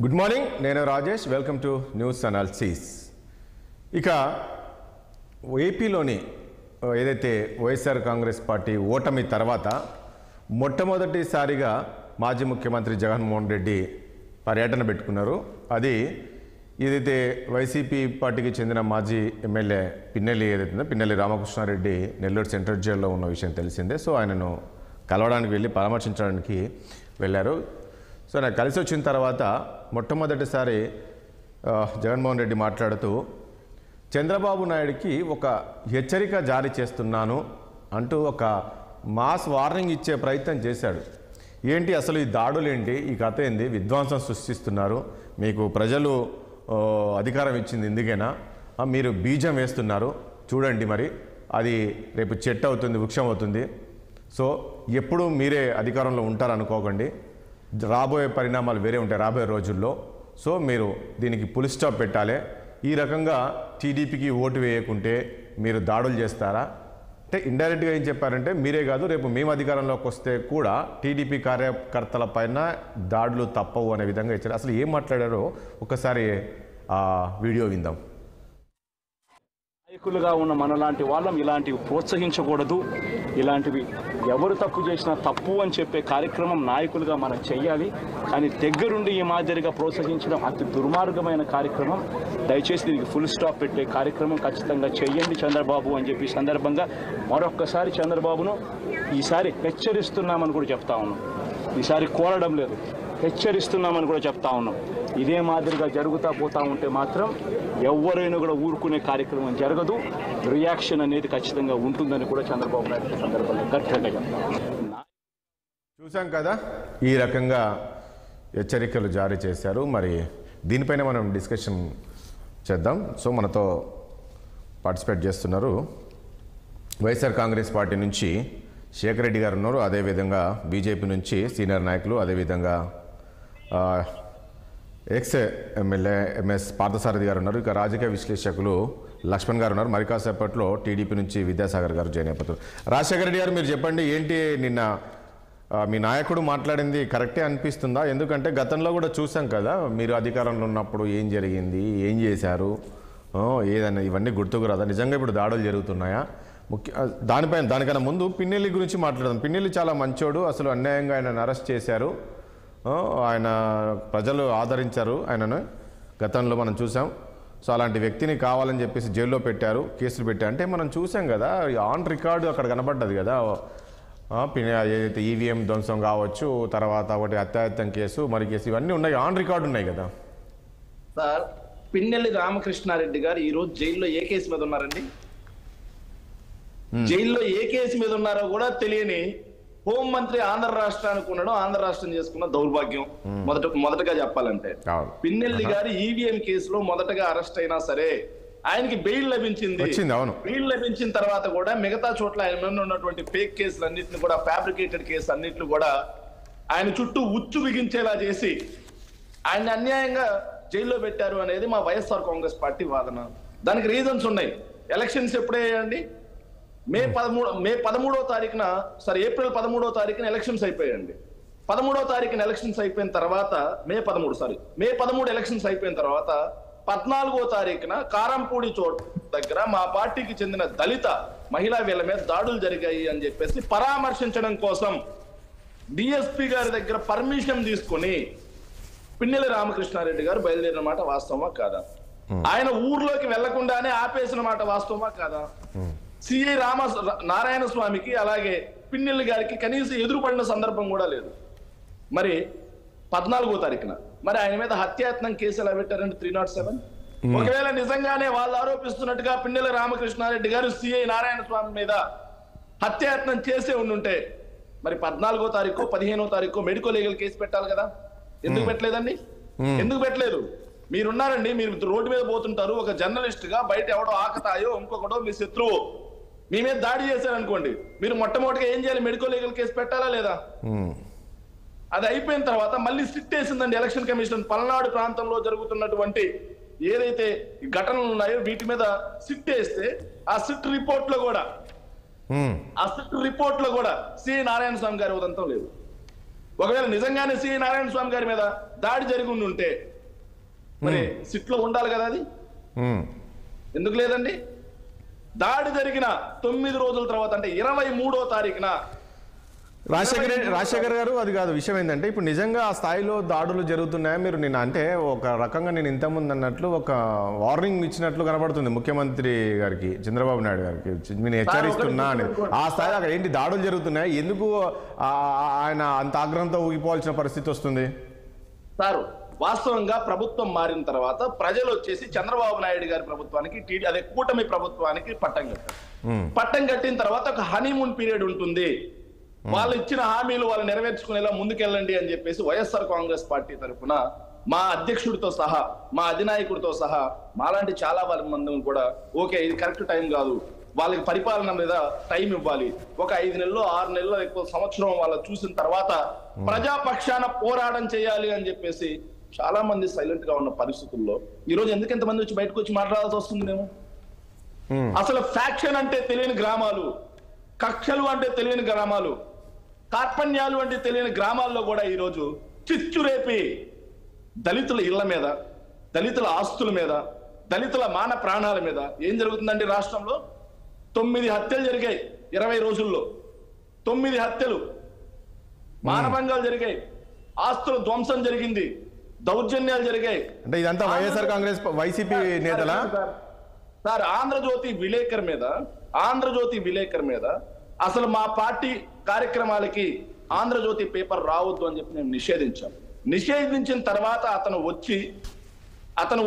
Good morning, నేను Rajesh. Welcome to news analysis. ఇక ఏపీలోని ఏదైతే వైఎస్ఆర్ కాంగ్రెస్ పార్టీ ఓటమి తర్వాత మొట్టమొదటిసారిగా మాజీ ముఖ్యమంత్రి జగన్మోహన్ రెడ్డి పర్యటన పెట్టుకున్నారు. అది ఏదైతే వైసీపీ పార్టీకి చెందిన మాజీ ఎమ్మెల్యే పిన్నెల్లి రామకృష్ణారెడ్డి నెల్లూరు సెంట్రల్ జైల్లో ఉన్న విషయం తెలిసిందే. సో ఆయనను కలవడానికి వెళ్ళి పరామర్శించడానికి వెళ్ళారు. సో నాకు కలిసి వచ్చిన తర్వాత మొట్టమొదటిసారి జగన్మోహన్ రెడ్డి మాట్లాడుతూ చంద్రబాబు నాయుడికి ఒక హెచ్చరిక జారీ చేస్తున్నాను అంటూ ఒక మాస్ వార్నింగ్ ఇచ్చే ప్రయత్నం చేశాడు. ఏంటి అసలు ఈ దాడులు ఏంటి, ఈ కథ ఏంది, విధ్వంసం సృష్టిస్తున్నారు, మీకు ప్రజలు అధికారం ఇచ్చింది ఎందుకైనా, మీరు బీజం వేస్తున్నారు చూడండి, మరి అది రేపు చెట్టు అవుతుంది, వృక్షం అవుతుంది. సో ఎప్పుడు మీరే అధికారంలో ఉంటారనుకోకండి, రాబోయే పరిణామాలు వేరే ఉంటాయి రాబోయే రోజుల్లో. సో మీరు దీనికి పులి స్టాప్ పెట్టాలి. ఈ రకంగా టీడీపీకి ఓటు వేయకుంటే మీరు దాడులు చేస్తారా అంటే ఇండైరెక్ట్గా ఏం చెప్పారంటే, మీరే కాదు రేపు మేము అధికారంలోకి వస్తే కూడా టీడీపీ కార్యకర్తల పైన దాడులు తప్పవు అనే విధంగా ఇచ్చారు. అసలు ఏం మాట్లాడారో ఒకసారి ఆ వీడియో విందాం. నాయకులుగా ఉన్న మనలాంటి వాళ్ళం ఇలాంటివి ప్రోత్సహించకూడదు. ఇలాంటివి ఎవరు తప్పు చేసినా తప్పు అని చెప్పే కార్యక్రమం నాయకులుగా మనం చెయ్యాలి. కానీ దగ్గరుండి ఈ మాదిరిగా ప్రోత్సహించడం అతి దుర్మార్గమైన కార్యక్రమం. దయచేసి దీనికి ఫుల్ స్టాప్ పెట్టే కార్యక్రమం ఖచ్చితంగా చెయ్యండి చంద్రబాబు అని చెప్పి సందర్భంగా మరొక్కసారి చంద్రబాబును ఈసారి హెచ్చరిస్తున్నామని కూడా చెప్తా ఉన్నాం. ఈసారి కోరడం లేదు, హెచ్చరిస్తున్నామని కూడా చెప్తా ఉన్నాం. ఇదే మాదిరిగా జరుగుతూ పోతూ ఉంటే మాత్రం ఎవరైనా కూడా ఊరుకునే కార్యక్రమం జరగదు. రియాక్షన్ అనేది ఖచ్చితంగా ఉంటుందని కూడా చంద్రబాబు నాయుడు సందర్భంగా గట్టిగా చూసాం కదా, ఈ రకంగా హెచ్చరికలు జారీ చేశారు. మరి దీనిపైన మనం డిస్కషన్ చేద్దాం. సో మనతో పార్టిసిపేట్ చేస్తున్నారు వైఎస్ఆర్ కాంగ్రెస్ పార్టీ నుంచి శేఖర్ రెడ్డి గారు ఉన్నారు, అదేవిధంగా బీజేపీ నుంచి సీనియర్ నాయకులు, అదేవిధంగా ఎక్స్ ఎమ్మెల్యే ఎంఎస్ పార్థసారథి గారు ఉన్నారు. ఇక రాజకీయ విశ్లేషకులు లక్ష్మణ్ గారు ఉన్నారు. మరి కాసేపట్లో టీడీపీ నుంచి విద్యాసాగర్ గారు జాయిన్ అయిపోతారు. రాజశేఖర రెడ్డి గారు, మీరు చెప్పండి, ఏంటి నిన్న మీ నాయకుడు మాట్లాడింది కరెక్టే అనిపిస్తుందా? ఎందుకంటే గతంలో కూడా చూసాం కదా, మీరు అధికారంలో ఉన్నప్పుడు ఏం జరిగింది, ఏం చేశారు, ఏదన్నా ఇవన్నీ గుర్తుకు రాదా? నిజంగా ఇప్పుడు దాడులు జరుగుతున్నాయా? దానికన్నా ముందు పిన్నెల్లి గురించి మాట్లాడదాం. పిన్నెల్లి చాలా మంచోడు, అసలు అన్యాయంగా ఆయనను అరెస్ట్ చేశారు, ఆయన ప్రజలు ఆదరించారు ఆయనను, గతంలో మనం చూసాం. సో అలాంటి వ్యక్తిని కావాలని చెప్పేసి జైల్లో పెట్టారు, కేసులు పెట్టారు. అంటే మనం చూసాం కదా, ఆన్ రికార్డు అక్కడ కనబడ్డది కదా, ఏదైతే ఈవీఎం ధ్వంసం కావచ్చు, తర్వాత ఒకటి అత్యాయత్నం కేసు, మరి కేసు, ఇవన్నీ ఉన్నాయి, ఆన్ రికార్డు ఉన్నాయి కదా సార్. పిన్నెల్లి రామకృష్ణారెడ్డి గారు ఈ రోజు జైల్లో ఏ కేసు మీద ఉన్నారండి? జైల్లో ఏ కేసు మీద ఉన్నారో కూడా తెలియని హోంమంత్రి ఆంధ్ర రాష్ట్రానికి ఉండడం, ఆంధ్ర రాష్ట్రం చేసుకున్న దౌర్భాగ్యం. మొదటగా చెప్పాలంటే పిన్నెల్లి గారు ఈవీఎం కేసులో మొదటగా అరెస్ట్ అయినా సరే ఆయనకి బెయిల్ లభించింది. బెయిల్ లభించిన తర్వాత కూడా మిగతా చోట్ల ఆయన మీద ఉన్నటువంటి ఫేక్ కేసులు అన్నింటిని కూడా, ఫ్యాబ్రికేటెడ్ కేసు అన్నింటిని కూడా ఆయన చుట్టూ ఉచ్చు బిగించేలా చేసి ఆయన అన్యాయంగా జైల్లో పెట్టారు అనేది మా వైఎస్ఆర్ కాంగ్రెస్ పార్టీ వాదన. దానికి రీజన్స్ ఉన్నాయి. ఎలక్షన్స్ ఎప్పుడయ్యాయండి? మే 13వ తారీఖున, ఏప్రిల్ 13వ తారీఖున ఎలక్షన్స్ అయిపోయాయండి. 13వ తారీఖున ఎలక్షన్స్ అయిపోయిన తర్వాత మే 13 ఎలక్షన్స్ అయిపోయిన తర్వాత 14వ తారీఖున కారంపూడి చోట్ దగ్గర మా పార్టీకి చెందిన దళిత మహిళా వీళ్ళ మీద దాడులు జరిగాయి అని చెప్పేసి పరామర్శించడం కోసం డిఎస్పీ గారి దగ్గర పర్మిషన్ తీసుకుని పిన్నెల్లి రామకృష్ణారెడ్డి గారు బయలుదేరిన మాట వాస్తవమా కాదా? ఆయన ఊర్లోకి వెళ్లకుండానే ఆపేసిన మాట వాస్తవమా కాదా? సిఐ నారాయణ స్వామికి అలాగే పిన్నెల్లి గారికి కనీసం ఎదురుపడిన సందర్భం కూడా లేదు. మరి 14వ తారీఖున మరి ఆయన మీద హత్యాయత్నం కేసు ఎలా పెట్టారంటే 307. ఒకవేళ నిజంగానే వాళ్ళు ఆరోపిస్తున్నట్టుగా పిన్నెల్లి రామకృష్ణారెడ్డి గారు సిఐ నారాయణ స్వామి మీద హత్యాయత్నం చేసే ఉండుంటే మరి 14వ తారీఖు 15వ తారీఖు మెడికో లీగల్ కేసు పెట్టాలి కదా? ఎందుకు పెట్టలేదండి? ఎందుకు పెట్టలేదు? మీరున్నారండి, మీరు రోడ్డు మీద పోతుంటారు, ఒక జర్నలిస్ట్ గా బయట ఎవడో ఆకతాయో ఇంకొకటో మీ శత్రువు మీ మీద దాడి చేశారనుకోండి, మీరు మొట్టమొదటిగా ఏం చేయాలి? మెడికో లీగల్ కేసు పెట్టాలా లేదా? అది అయిపోయిన తర్వాత మళ్ళీ సిట్ వేసిందండి ఎలక్షన్ కమిషన్. పల్నాడు ప్రాంతంలో జరుగుతున్నటువంటి ఏదైతే ఘటనలు ఉన్నాయో వీటి మీద సిట్ వేస్తే ఆ సిట్ రిపోర్ట్ లో కూడా సి నారాయణ స్వామి గారి ఉదంతం లేదు. ఒకవేళ నిజంగానే సి నారాయణ స్వామి గారి మీద దాడి జరిగి ఉంటే మరి సిట్లో ఉండాలి కదా అది, ఎందుకు లేదండి? దాడి జరిగిన 9 రోజుల తర్వాత అంటే 23వ తారీఖున రాజశేఖర్ గారు, అది కాదు విషయం ఏంటంటే ఇప్పుడు నిజంగా ఆ స్థాయిలో దాడులు జరుగుతున్నాయా? మీరు నిన్న అంటే ఒక రకంగా నేను ఇంతకుముందు అన్నట్లు ఒక వార్నింగ్ ఇచ్చినట్లు కనబడుతుంది ముఖ్యమంత్రి గారికి, చంద్రబాబు నాయుడు గారికి, నేను హెచ్చరిస్తున్నా అని. ఆ స్థాయిలో అక్కడ ఏంటి దాడులు జరుగుతున్నాయి? ఎందుకు ఆయన అంత ఆగ్రహంతో ఊగిపోవాల్సిన పరిస్థితి వస్తుంది? సారు వాస్తవంగా ప్రభుత్వం మారిన తర్వాత ప్రజలు వచ్చేసి చంద్రబాబు నాయుడు గారి ప్రభుత్వానికి అదే కూటమి ప్రభుత్వానికి పట్టం కట్టారు. పట్టం కట్టిన తర్వాత ఒక హనీమూన్ పీరియడ్ ఉంటుంది, వాళ్ళు ఇచ్చిన హామీలు వాళ్ళు నెరవేర్చుకునేలా ముందుకెళ్ళండి అని చెప్పేసి వైఎస్ఆర్ కాంగ్రెస్ పార్టీ తరఫున మా అధ్యక్షుడితో సహా మా అధినాయకుడితో సహా మాలాంటి చాలా మంది కూడా ఓకే ఇది కరెక్ట్ టైం కాదు, వాళ్ళకి పరిపాలన మీద టైం ఇవ్వాలి, ఒక 5 నెలలు 6 నెలలు ఎక్కువ సంవత్సరం వాళ్ళ చూసిన తర్వాత ప్రజాపక్షాన పోరాటం చేయాలి అని చెప్పేసి చాలా మంది సైలెంట్ గా ఉన్న పరిస్థితుల్లో ఈ రోజు ఎందుకు ఎంతమంది వచ్చి బయటకు వచ్చి మాట్లాడాల్సి వస్తుంది? మేము అసలు ఫ్యాక్షన్ అంటే తెలియని గ్రామాలు, కక్షలు అంటే తెలియని గ్రామాలు, కార్పణ్యాలు అంటే తెలియని గ్రామాల్లో కూడా ఈరోజు చిచ్చురేపి దళితుల ఇళ్ల మీద, దళితుల ఆస్తుల మీద, దళితుల మాన ప్రాణాల మీద ఏం జరుగుతుందండి? రాష్ట్రంలో 9 హత్యలు జరిగాయి 20 రోజుల్లో. 9 హత్యలు, మానభంగాలు జరిగాయి, ఆస్తుల ధ్వంసం జరిగింది, దౌర్జన్యాలు జరిగాయి. అంటే ఇదంతా వైఎస్ఆర్ కాంగ్రెస్ వైసీపీ నేతలా? సార్ ఆంధ్రజ్యోతి విలేకర్ మీద అసలు మా పార్టీ కార్యక్రమాలకి ఆంధ్రజ్యోతి పేపర్ రావద్దు అని చెప్పి మేము నిషేధించిన తర్వాత అతను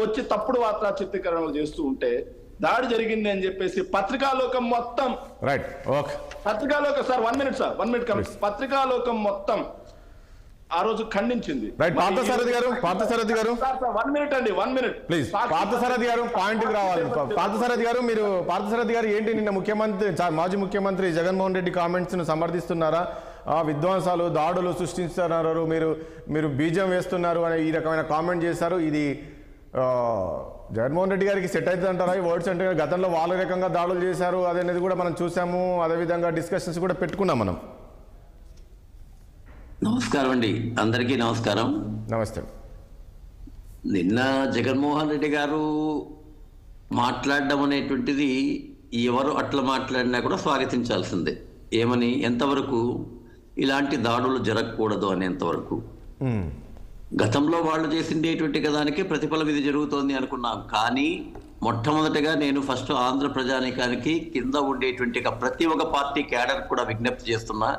వచ్చి తప్పుడు వార్తా చిత్రీకరణలు చేస్తూ ఉంటే దాడి జరిగింది అని చెప్పేసి పత్రికాలోకం మొత్తం సార్ 1 మినిట్ పత్రికాలోకం మొత్తం ఆ రోజు ఖండించింది. పార్థసారథి గారు 1 మినిట్ అండి, 1 మినిట్ ప్లీజ్. పార్థసారథి గారు పాయింట్కి రావాలి. పార్థసారథి గారు, మీరు పార్థసారథి గారు ఏంటి నిన్న మాజీ ముఖ్యమంత్రి జగన్మోహన్ రెడ్డి కామెంట్స్ ను సమర్థిస్తున్నారా? విధ్వంసాలు దాడులు సృష్టిస్తున్నారు, మీరు బీజం వేస్తున్నారు అని ఈ రకమైన కామెంట్ చేశారు. ఇది జగన్మోహన్ రెడ్డి గారికి సెట్ అవుతుంది అంటారా ఈ వర్డ్స్? అంటే గతంలో వాళ్ళ రకంగా దాడులు చేశారు అనేది కూడా మనం చూసాము, అదేవిధంగా డిస్కషన్స్ కూడా పెట్టుకున్నాం మనం. నమస్కారం అండి, అందరికీ నమస్కారం. నమస్తే. నిన్న జగన్మోహన్ రెడ్డి గారు మాట్లాడడం అనేటువంటిది ఎవరు అట్లా మాట్లాడినా కూడా స్వాగతించాల్సిందే. ఏమని, ఎంతవరకు ఇలాంటి దాడులు జరగకూడదు అనేంతవరకు. గతంలో వాళ్ళు చేసిండేటువంటి దానికి ప్రతిఫలం ఇది జరుగుతోంది అనుకున్నాం. కానీ మొట్టమొదటిగా నేను ఫస్ట్ ఆంధ్ర ప్రజానీకానికి కింద ఉండేటువంటి ప్రతి ఒక్క పార్టీ క్యాడర్ కూడా విజ్ఞప్తి చేస్తున్నా,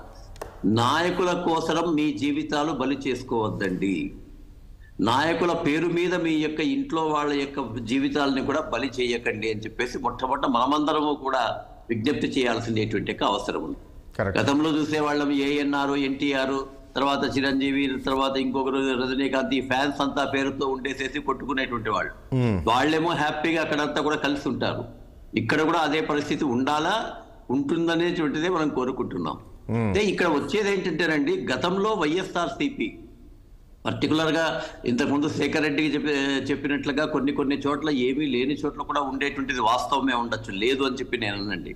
నాయకుల కోసం మీ జీవితాలు బలి చేసుకోవద్దండి. నాయకుల పేరు మీద మీ యొక్క ఇంట్లో వాళ్ళ యొక్క జీవితాలని కూడా బలి చేయకండి అని చెప్పేసి మొట్టమొదట మనమందరము కూడా విజ్ఞప్తి చేయాల్సినటువంటి అవసరం ఉంది. గతంలో చూసేవాళ్ళం ఏఎన్ఆర్, ఎన్టీఆర్, తర్వాత చిరంజీవి, తర్వాత ఇంకొకరు రజనీకాంత్, ఈ ఫ్యాన్స్ అంతా పేరుతో ఉండేసేసి కొట్టుకునేటువంటి వాళ్ళు. వాళ్ళేమో హ్యాపీగా అక్కడంతా కూడా కలిసి ఉంటారు. ఇక్కడ కూడా అదే పరిస్థితి ఉంటుందనేటువంటిదే మనం కోరుకుంటున్నాం. అంటే ఇక్కడ వచ్చేది ఏంటంటేనండి, గతంలో వైఎస్ఆర్సీపీ పర్టికులర్ గా ఇంతకుముందు శేఖర్ రెడ్డికి చెప్పినట్లుగా కొన్ని చోట్ల ఏమీ లేని చోట్ల కూడా ఉండేటువంటిది వాస్తవమే ఉండొచ్చు, లేదు అని చెప్పి నేను అనండి.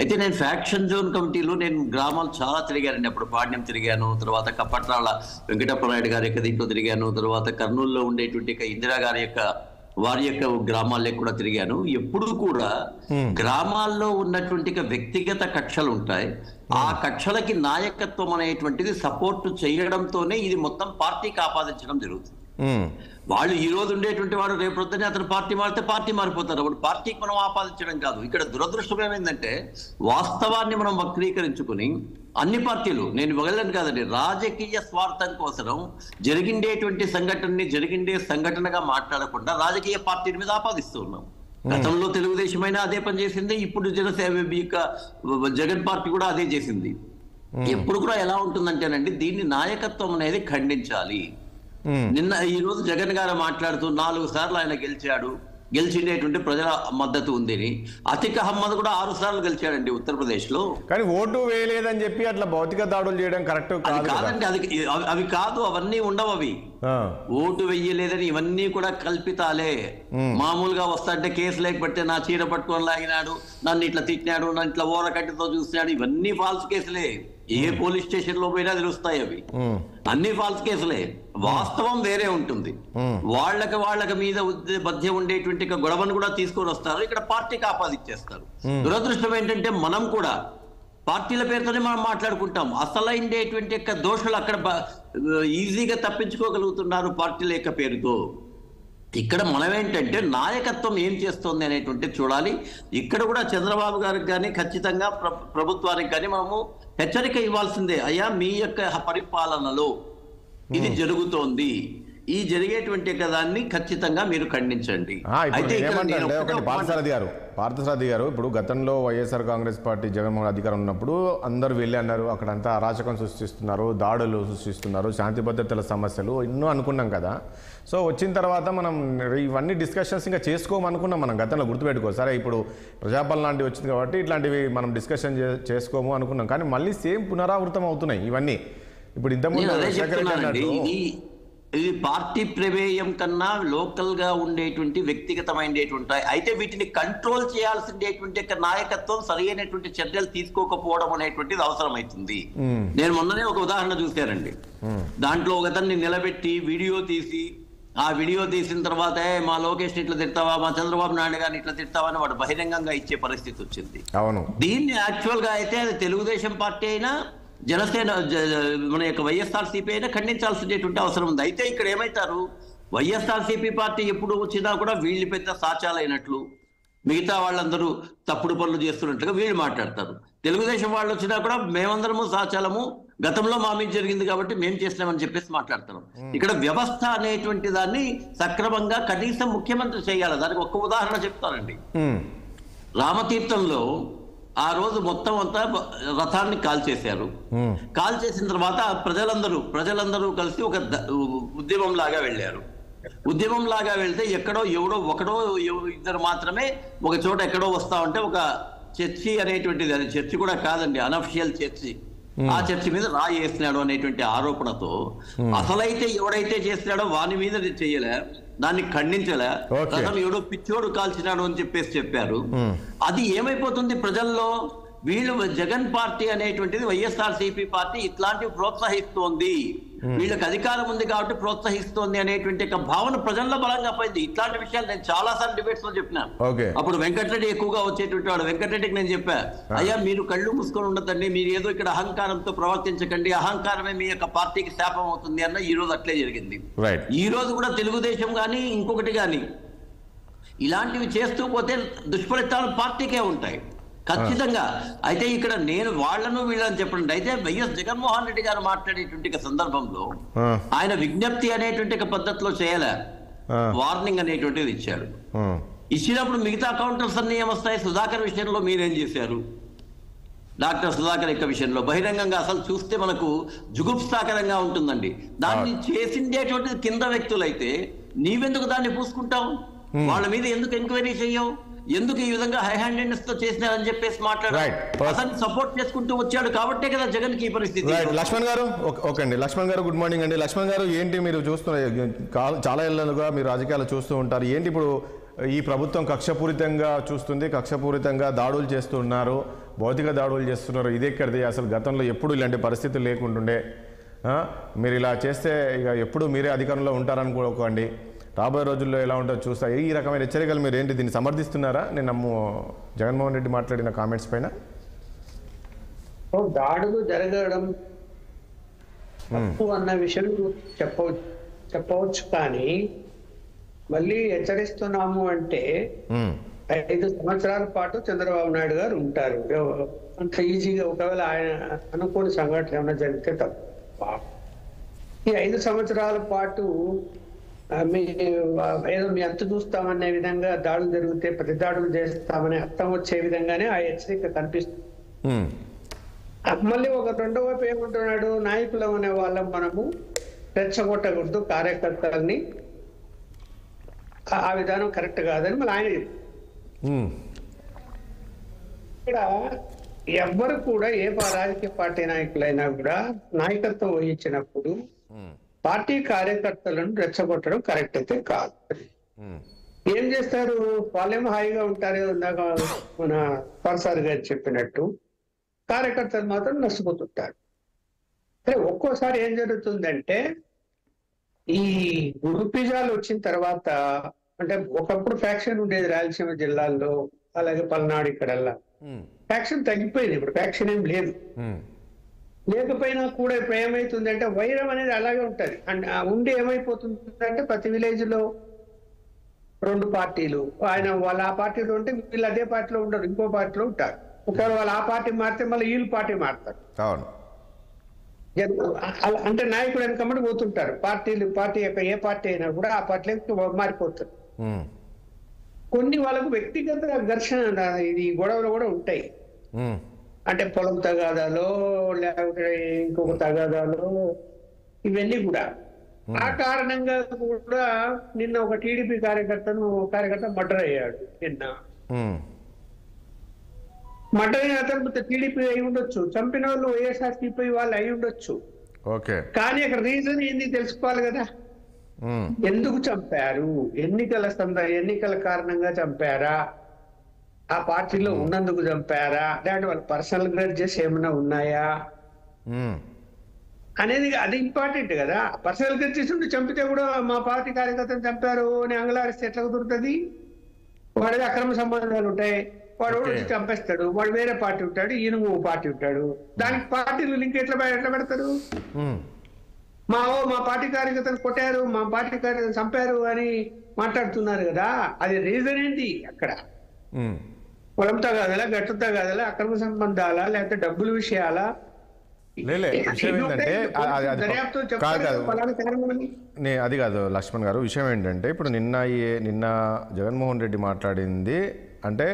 అయితే నేను ఫ్యాక్షన్ జోన్ కమిటీలో నేను గ్రామాలు చాలా తిరిగానండి. అప్పుడు పాడ్యం తిరిగాను, తర్వాత కప్పట్రాల వెంకటప్ప నాయుడు గారి యొక్క దీంట్లో తిరిగాను, తర్వాత కర్నూలులో ఉండేటువంటి ఇందిరా గారి వారి యొక్క గ్రామాల్లో కూడా తిరిగాను. ఎప్పుడు కూడా గ్రామాల్లో ఉన్నటువంటి వ్యక్తిగత కక్షలు ఉంటాయి. ఆ కక్షలకి నాయకత్వం అనేటువంటిది సపోర్ట్ చేయడంతోనే ఇది మొత్తం పార్టీకి ఆపాదించడం జరుగుతుంది. వాళ్ళు ఈ రోజు ఉండేటువంటి వాడు రేపు పొద్దునే అతను పార్టీ మారితే పార్టీ మారిపోతారు. అప్పుడు పార్టీకి మనం ఆపాదించడం కాదు. ఇక్కడ దురదృష్టం ఏమైందంటే, వాస్తవాన్ని మనం వక్రీకరించుకుని అన్ని పార్టీలు, నేను వెళ్ళను కాదండి, రాజకీయ స్వార్థం కోసం జరిగిండే సంఘటనగా మాట్లాడకుండా రాజకీయ పార్టీల మీద ఆపాదిస్తూ ఉన్నాం. గతంలో తెలుగుదేశమైనా అదే పని చేసింది, ఇప్పుడు జగన్ పార్టీ కూడా అదే చేసింది. ఎప్పుడు కూడా ఎలా ఉంటుందంటేనండి, దీన్ని నాయకత్వం అనేది ఖండించాలి. నిన్న ఈ రోజు జగన్ గారు మాట్లాడుతూ 4 సార్లు ఆయన గెలిచిండేటువంటి ప్రజల మద్దతు ఉంది. అతిక్ అహ్మద్ కూడా 6 సార్లు గెలిచాడండి ఉత్తరప్రదేశ్ లో. కానీ ఓటు వేయలేదని చెప్పి అట్లా భౌతిక దాడులు చేయడం కరెక్ట్ కాదండి. అవి కాదు, అవన్నీ ఉండవు. అవి ఓటు వెయ్యలేదని ఇవన్నీ కూడా కల్పితాలే. మామూలుగా వస్తాంటే కేసు లేకపోతే నా చీర పట్టుకొని లాగినాడు, నన్ను ఇట్లా తిట్టినాడు, నన్ను ఇట్లా ఓరకట్టితో చూసినాడు, ఇవన్నీ ఫాల్స్ కేసులే. ఏ పోలీస్ స్టేషన్ లో పోయినా తెలుస్తాయి అవి. అన్ని ఫాల్స్ కేసులే, వాస్తవం వేరే ఉంటుంది. వాళ్ళకి మీద మధ్య ఉండేటువంటి గొడవను కూడా తీసుకొని వస్తారు, ఇక్కడ పార్టీకి ఆపాదించేస్తారు. దురదృష్టం ఏంటంటే మనం కూడా పార్టీల పేరుతోనే మనం మాట్లాడుకుంటాం. అసలైనటువంటి దోషులు అక్కడ ఈజీగా తప్పించుకోగలుగుతున్నారు పార్టీల యొక్క పేరుతో. ఇక్కడ మనం ఏంటంటే నాయకత్వం ఏం చేస్తుంది అనేటువంటి చూడాలి. ఇక్కడ కూడా చంద్రబాబు గారికి కానీ ఖచ్చితంగా ప్రభుత్వానికి కానీ మనము హెచ్చరిక ఇవ్వాల్సిందే. అయ్యా, మీ యొక్క పరిపాలనలో ఇది జరుగుతోంది, ఈ జరిగేటువంటి దాన్ని ఖచ్చితంగా మీరు ఖండించండి. అయితే పార్థసారథి గారు ఇప్పుడు గతంలో వైఎస్ఆర్ కాంగ్రెస్ పార్టీ జగన్మోహన్ అధికారం ఉన్నప్పుడు అందరూ వెళ్ళి అన్నారు, అక్కడంతా అరాచకం సృష్టిస్తున్నారు, దాడులు సృష్టిస్తున్నారు, శాంతి భద్రతల సమస్యలు ఎన్నో అనుకున్నాం కదా. సో వచ్చిన తర్వాత మనం ఇవన్నీ డిస్కషన్స్ ఇంకా చేసుకోమనుకున్నాం మనం గతంలో, గుర్తుపెట్టుకో. సరే ఇప్పుడు ప్రజాపాలన లాంటివి వచ్చింది కాబట్టి ఇట్లాంటివి మనం డిస్కషన్ చేసుకోము అనుకున్నాం, కానీ మళ్ళీ సేమ్ పునరావృతం అవుతున్నాయి ఇవన్నీ. ఇప్పుడు ఇంతకుముందు ఇది పార్టీ ప్రమేయం కన్నా లోకల్ గా ఉండేటువంటి వ్యక్తిగతమైనటువంటి, అయితే వీటిని కంట్రోల్ చేయాల్సిందేటువంటి నాయకత్వం సరైనటువంటి చర్యలు తీసుకోకపోవడం అనేటువంటిది అవసరమైతుంది. నేను మొన్ననే ఒక ఉదాహరణ చూశానండి. దాంట్లో ఒకతన్ని నిలబెట్టి వీడియో తీసి, ఆ వీడియో తీసిన తర్వాత మా లోకేష్ ఇట్లా తిడతావా, మా చంద్రబాబు నాయుడు గారిని ఇట్లా తిడతావా అని వాడు బహిరంగంగా ఇచ్చే పరిస్థితి వచ్చింది. దీన్ని యాక్చువల్ గా అయితే అది తెలుగుదేశం పార్టీ అయినా జనసేన మన యొక్క వైఎస్ఆర్సీపీ అయినా ఖండించాల్సినటువంటి అవసరం ఉంది. అయితే ఇక్కడ ఏమైతారు, వైఎస్ఆర్సీపీ పార్టీ ఎప్పుడు వచ్చినా కూడా వీళ్ళు పెద్ద సాచాలైనట్లు, మిగతా వాళ్ళందరూ తప్పుడు పనులు చేస్తున్నట్టుగా వీళ్ళు మాట్లాడతారు. తెలుగుదేశం వాళ్ళు వచ్చినా కూడా మేమందరము సాచాలము, గతంలో మా మీద జరిగింది కాబట్టి మేము చేసినామని చెప్పేసి మాట్లాడతాం. ఇక్కడ వ్యవస్థ అనేటువంటి దాన్ని సక్రమంగా కనీసం ముఖ్యమంత్రి చేయాలి. దానికి ఒక్క ఉదాహరణ చెప్తానండి. రామతీర్థంలో ఆ రోజు మొత్తం అంతా రథాన్ని కాల్చేశారు. కాల్చేసిన తర్వాత ప్రజలందరూ కలిసి ఒక ఉద్యమం లాగా వెళ్ళారు. ఉద్యమం లాగా వెళ్తే ఎక్కడో ఎవడో ఒకడో ఇద్దరు మాత్రమే ఒక చోట ఎక్కడో వస్తా ఉంటే ఒక చర్చి అనేటువంటిది, అది చర్చి కూడా కాదండి, అనఫిషియల్ చర్చి, ఆ చర్చి మీద రాయి వేసినాడు అనేటువంటి ఆరోపణతో అసలైతే ఎవడైతే చేసినాడో వాని మీద చేయలే, దాన్ని ఖండించలే, రథం ఎవడో పిచ్చోడు కాల్చినాడు అని చెప్పారు. అది ఏమైపోతుంది ప్రజల్లో, వీళ్ళు జగన్ పార్టీ అనేటువంటిది వైఎస్ఆర్సీపీ పార్టీ ఇట్లాంటివి ప్రోత్సహిస్తోంది, వీళ్ళకి అధికారం ఉంది కాబట్టి ప్రోత్సహిస్తోంది అనేటువంటి భావన ప్రజల్లో బలంగా పోయింది. ఇట్లాంటి విషయాలు నేను చాలా సార్లు డిబేట్స్ లో చెప్పినాను. అప్పుడు వెంకటరెడ్డి ఎక్కువగా వచ్చేటువంటి వాడు. వెంకటరెడ్డికి నేను చెప్పా, అయ్యా మీరు కళ్ళు మూసుకొని ఉండదండి, మీరు ఏదో ఇక్కడ అహంకారంతో ప్రవర్తించకండి, అహంకారమే మీ యొక్క పార్టీకి శాపం అవుతుంది అన్న. ఈ రోజు అట్లే జరిగింది. ఈ రోజు కూడా తెలుగుదేశం కానీ ఇంకొకటి కానీ ఇలాంటివి చేస్తూ పోతే దుష్ఫలితాలు పార్టీకే ఉంటాయి ఖచ్చితంగా. అయితే ఇక్కడ నేను వాళ్ళను వీళ్ళని చెప్పండి. అయితే వైఎస్ జగన్మోహన్ రెడ్డి గారు మాట్లాడేటువంటి సందర్భంలో ఆయన విజ్ఞప్తి అనేటువంటి పద్ధతిలో చేయలే, వార్నింగ్ అనేటువంటిది ఇచ్చాడు. ఇచ్చినప్పుడు మిగతా కౌంటర్స్ అన్ని ఏమొస్తాయి? సుధాకర్ విషయంలో మీరేం చేశారు? డాక్టర్ సుధాకర్ యొక్క విషయంలో బహిరంగంగా అసలు చూస్తే మనకు జుగుప్సాకరంగా ఉంటుందండి. దాన్ని చేసిండేటువంటిది కింద వ్యక్తులైతే నీవెందుకు దాన్ని పూసుకుంటావు? వాళ్ళ మీద ఎందుకు ఎంక్వైరీ చేయవు? ఎందుకు ఈ విధంగా హై హ్యాండెడ్నెస్ తో చేసినారని చెప్పేసి మాట్లాడారు. అతన్ని సపోర్ట్ చేసుకుంటూ వచ్చాడు కాబట్టే కదా జగన్ కి ఈ పరిస్థితి. లక్ష్మణ్ గారు, ఓకే అండి. లక్ష్మణ్ గారు గుడ్ మార్నింగ్ అండి. లక్ష్మణ్ గారు, ఏంటి మీరు చూస్తున్నారు, చాలా ఏళ్ళుగా మీరు రాజకీయాలు చూస్తూ ఉంటారు, ఏంటి ఇప్పుడు ఈ ప్రభుత్వం కక్షపూరితంగా చూస్తుంది, కక్షపూరితంగా దాడులు చేస్తున్నారు, భౌతిక దాడులు చేస్తున్నారు, ఇదెక్కడిది? అసలు గతంలో ఎప్పుడు ఇలాంటి పరిస్థితులు లేకుంటుండే, మీరు ఇలా చేస్తే ఇక ఎప్పుడు మీరే అధికారంలో ఉంటారనుకోకండి, రాబోయే రోజుల్లో ఎలా ఉంటుందో చూస్తా. ఈ రకమైన హెచ్చరికలు మీరు ఏంటి, దీన్ని సమర్థిస్తున్నారా? నేను జగన్మోహన్ రెడ్డి మాట్లాడిన కామెంట్స్ పైన దాడులు జరగడం తప్పు అన్న విషయం చెప్పవచ్చు, కానీ మళ్ళీ హెచ్చరిస్తున్నాము అంటే 5 సంవత్సరాల పాటు చంద్రబాబు నాయుడు గారు ఉంటారు. అంత ఈజీగా ఒకవేళ ఆయన అనుకోని సంఘటన ఏమైనా జరిగితే తప్ప ఈ 5 సంవత్సరాల పాటు ఏదో మీ అంత చూస్తామనే విధంగా దాడులు జరిగితే ప్రతి దాడులు చేస్తామని అర్థం వచ్చే విధంగానే ఆ హెచ్చరిక కనిపిస్తుంది. మళ్ళీ ఒక రెండో వైపు ఏమంటున్నాడు, నాయకులు అనే వాళ్ళం మనము రెచ్చగొట్టకూడదు కార్యకర్తల్ని, ఆ విధానం కరెక్ట్ కాదని మళ్ళీ ఆయన ఇక్కడ ఎవ్వరు కూడా ఏ రాజకీయ పార్టీ నాయకులైనా కూడా నాయకత్వం వహించినప్పుడు పార్టీ కార్యకర్తలను రెచ్చగొట్టడం కరెక్ట్ అయితే కాదు. ఏం చేస్తారు, వాళ్ళేమో హాయిగా ఉంటారు. ఇందాక మన పరసారి గారు చెప్పినట్టు కార్యకర్తలు మాత్రం నష్టపోతుంటారు. ఒక్కోసారి ఏం జరుగుతుందంటే ఈ గ్రూపిజాలు వచ్చిన తర్వాత అంటే ఒకప్పుడు ఫ్యాక్షన్ ఉండేది రాయలసీమ జిల్లాల్లో, అలాగే పల్నాడు ఇక్కడల్లా ఫ్యాక్షన్ తగ్గిపోయింది. ఇప్పుడు ఫ్యాక్షన్ ఏం లేదు. లేకపోయినా కూడా ఇప్పుడు ఏమైతుందంటే వైరం అనేది అలాగే ఉంటది. అండ్ ఉండి ఏమైపోతుందంటే ప్రతి విలేజ్ లో 2 పార్టీలు, ఆయన వాళ్ళు ఆ పార్టీలో ఉంటే వీళ్ళు అదే పార్టీలో ఉండరు, ఇంకో పార్టీలో ఉంటారు. ఒకవేళ వాళ్ళు ఆ పార్టీ మారితే మళ్ళీ వీళ్ళు పార్టీ మారుతారు. అంటే నాయకుడు వెనకమ్మడి పోతుంటారు. పార్టీ యొక్క ఏ పార్టీ అయినా కూడా ఆ పార్టీలోకి మారిపోతారు. కొన్ని వాళ్ళకు వ్యక్తిగత ఘర్షణ, ఇది గొడవలు కూడా ఉంటాయి. అంటే పొలం తగాదాలో లేకపోతే ఇంకొక తగాదాలో ఇవన్నీ కూడా. ఆ కారణంగా కూడా నిన్న ఒక టీడీపీ కార్యకర్త మర్డర్ అయ్యాడు. నిన్న మర్డర్ అయిన అతను టీడీపీ అయి ఉండొచ్చు, చంపిన వాళ్ళు వైఎస్ఆర్సీపీ వాళ్ళు అయి ఉండొచ్చు. కానీ అక్కడ రీజన్ ఏంది తెలుసుకోవాలి కదా. ఎందుకు చంపారు, ఎన్నికల కారణంగా చంపారా, ఆ పార్టీలో ఉన్నందుకు చంపారా, లేదంటే వాళ్ళ పర్సనల్ గ్రడ్జెస్ ఏమైనా ఉన్నాయా అనేది అది ఇంపార్టెంట్ కదా. పర్సనల్ గ్రడ్జెస్ ఉండి చంపితే కూడా మా పార్టీ కార్యకర్తను చంపారు అని అంగలారిస్తే ఎట్లా కుదురుతుంది? వాడికి అక్రమ సంబంధాలు ఉంటాయి, వాడు వచ్చి చంపేస్తాడు, వాడు వేరే పార్టీ ఉంటాడు, ఈయన పార్టీ ఉంటాడు, దానికి పార్టీలు లింక్ ఎట్లా పెడతారు? మా పార్టీ కార్యకర్తను కొట్టారు, మా పార్టీ కార్యకర్తను చంపారు అని మాట్లాడుతున్నారు కదా. అది రీజన్ ఏంటి? అక్కడ పొలం తగాదలా, గట్టు తగాదలా, అక్రమ సంబంధాలా, లేకపోతే డబ్బుల విషయాలా? అది కాదు లక్ష్మణ్ గారు, విషయం ఏంటంటే ఇప్పుడు నిన్న జగన్మోహన్ రెడ్డి మాట్లాడింది అంటే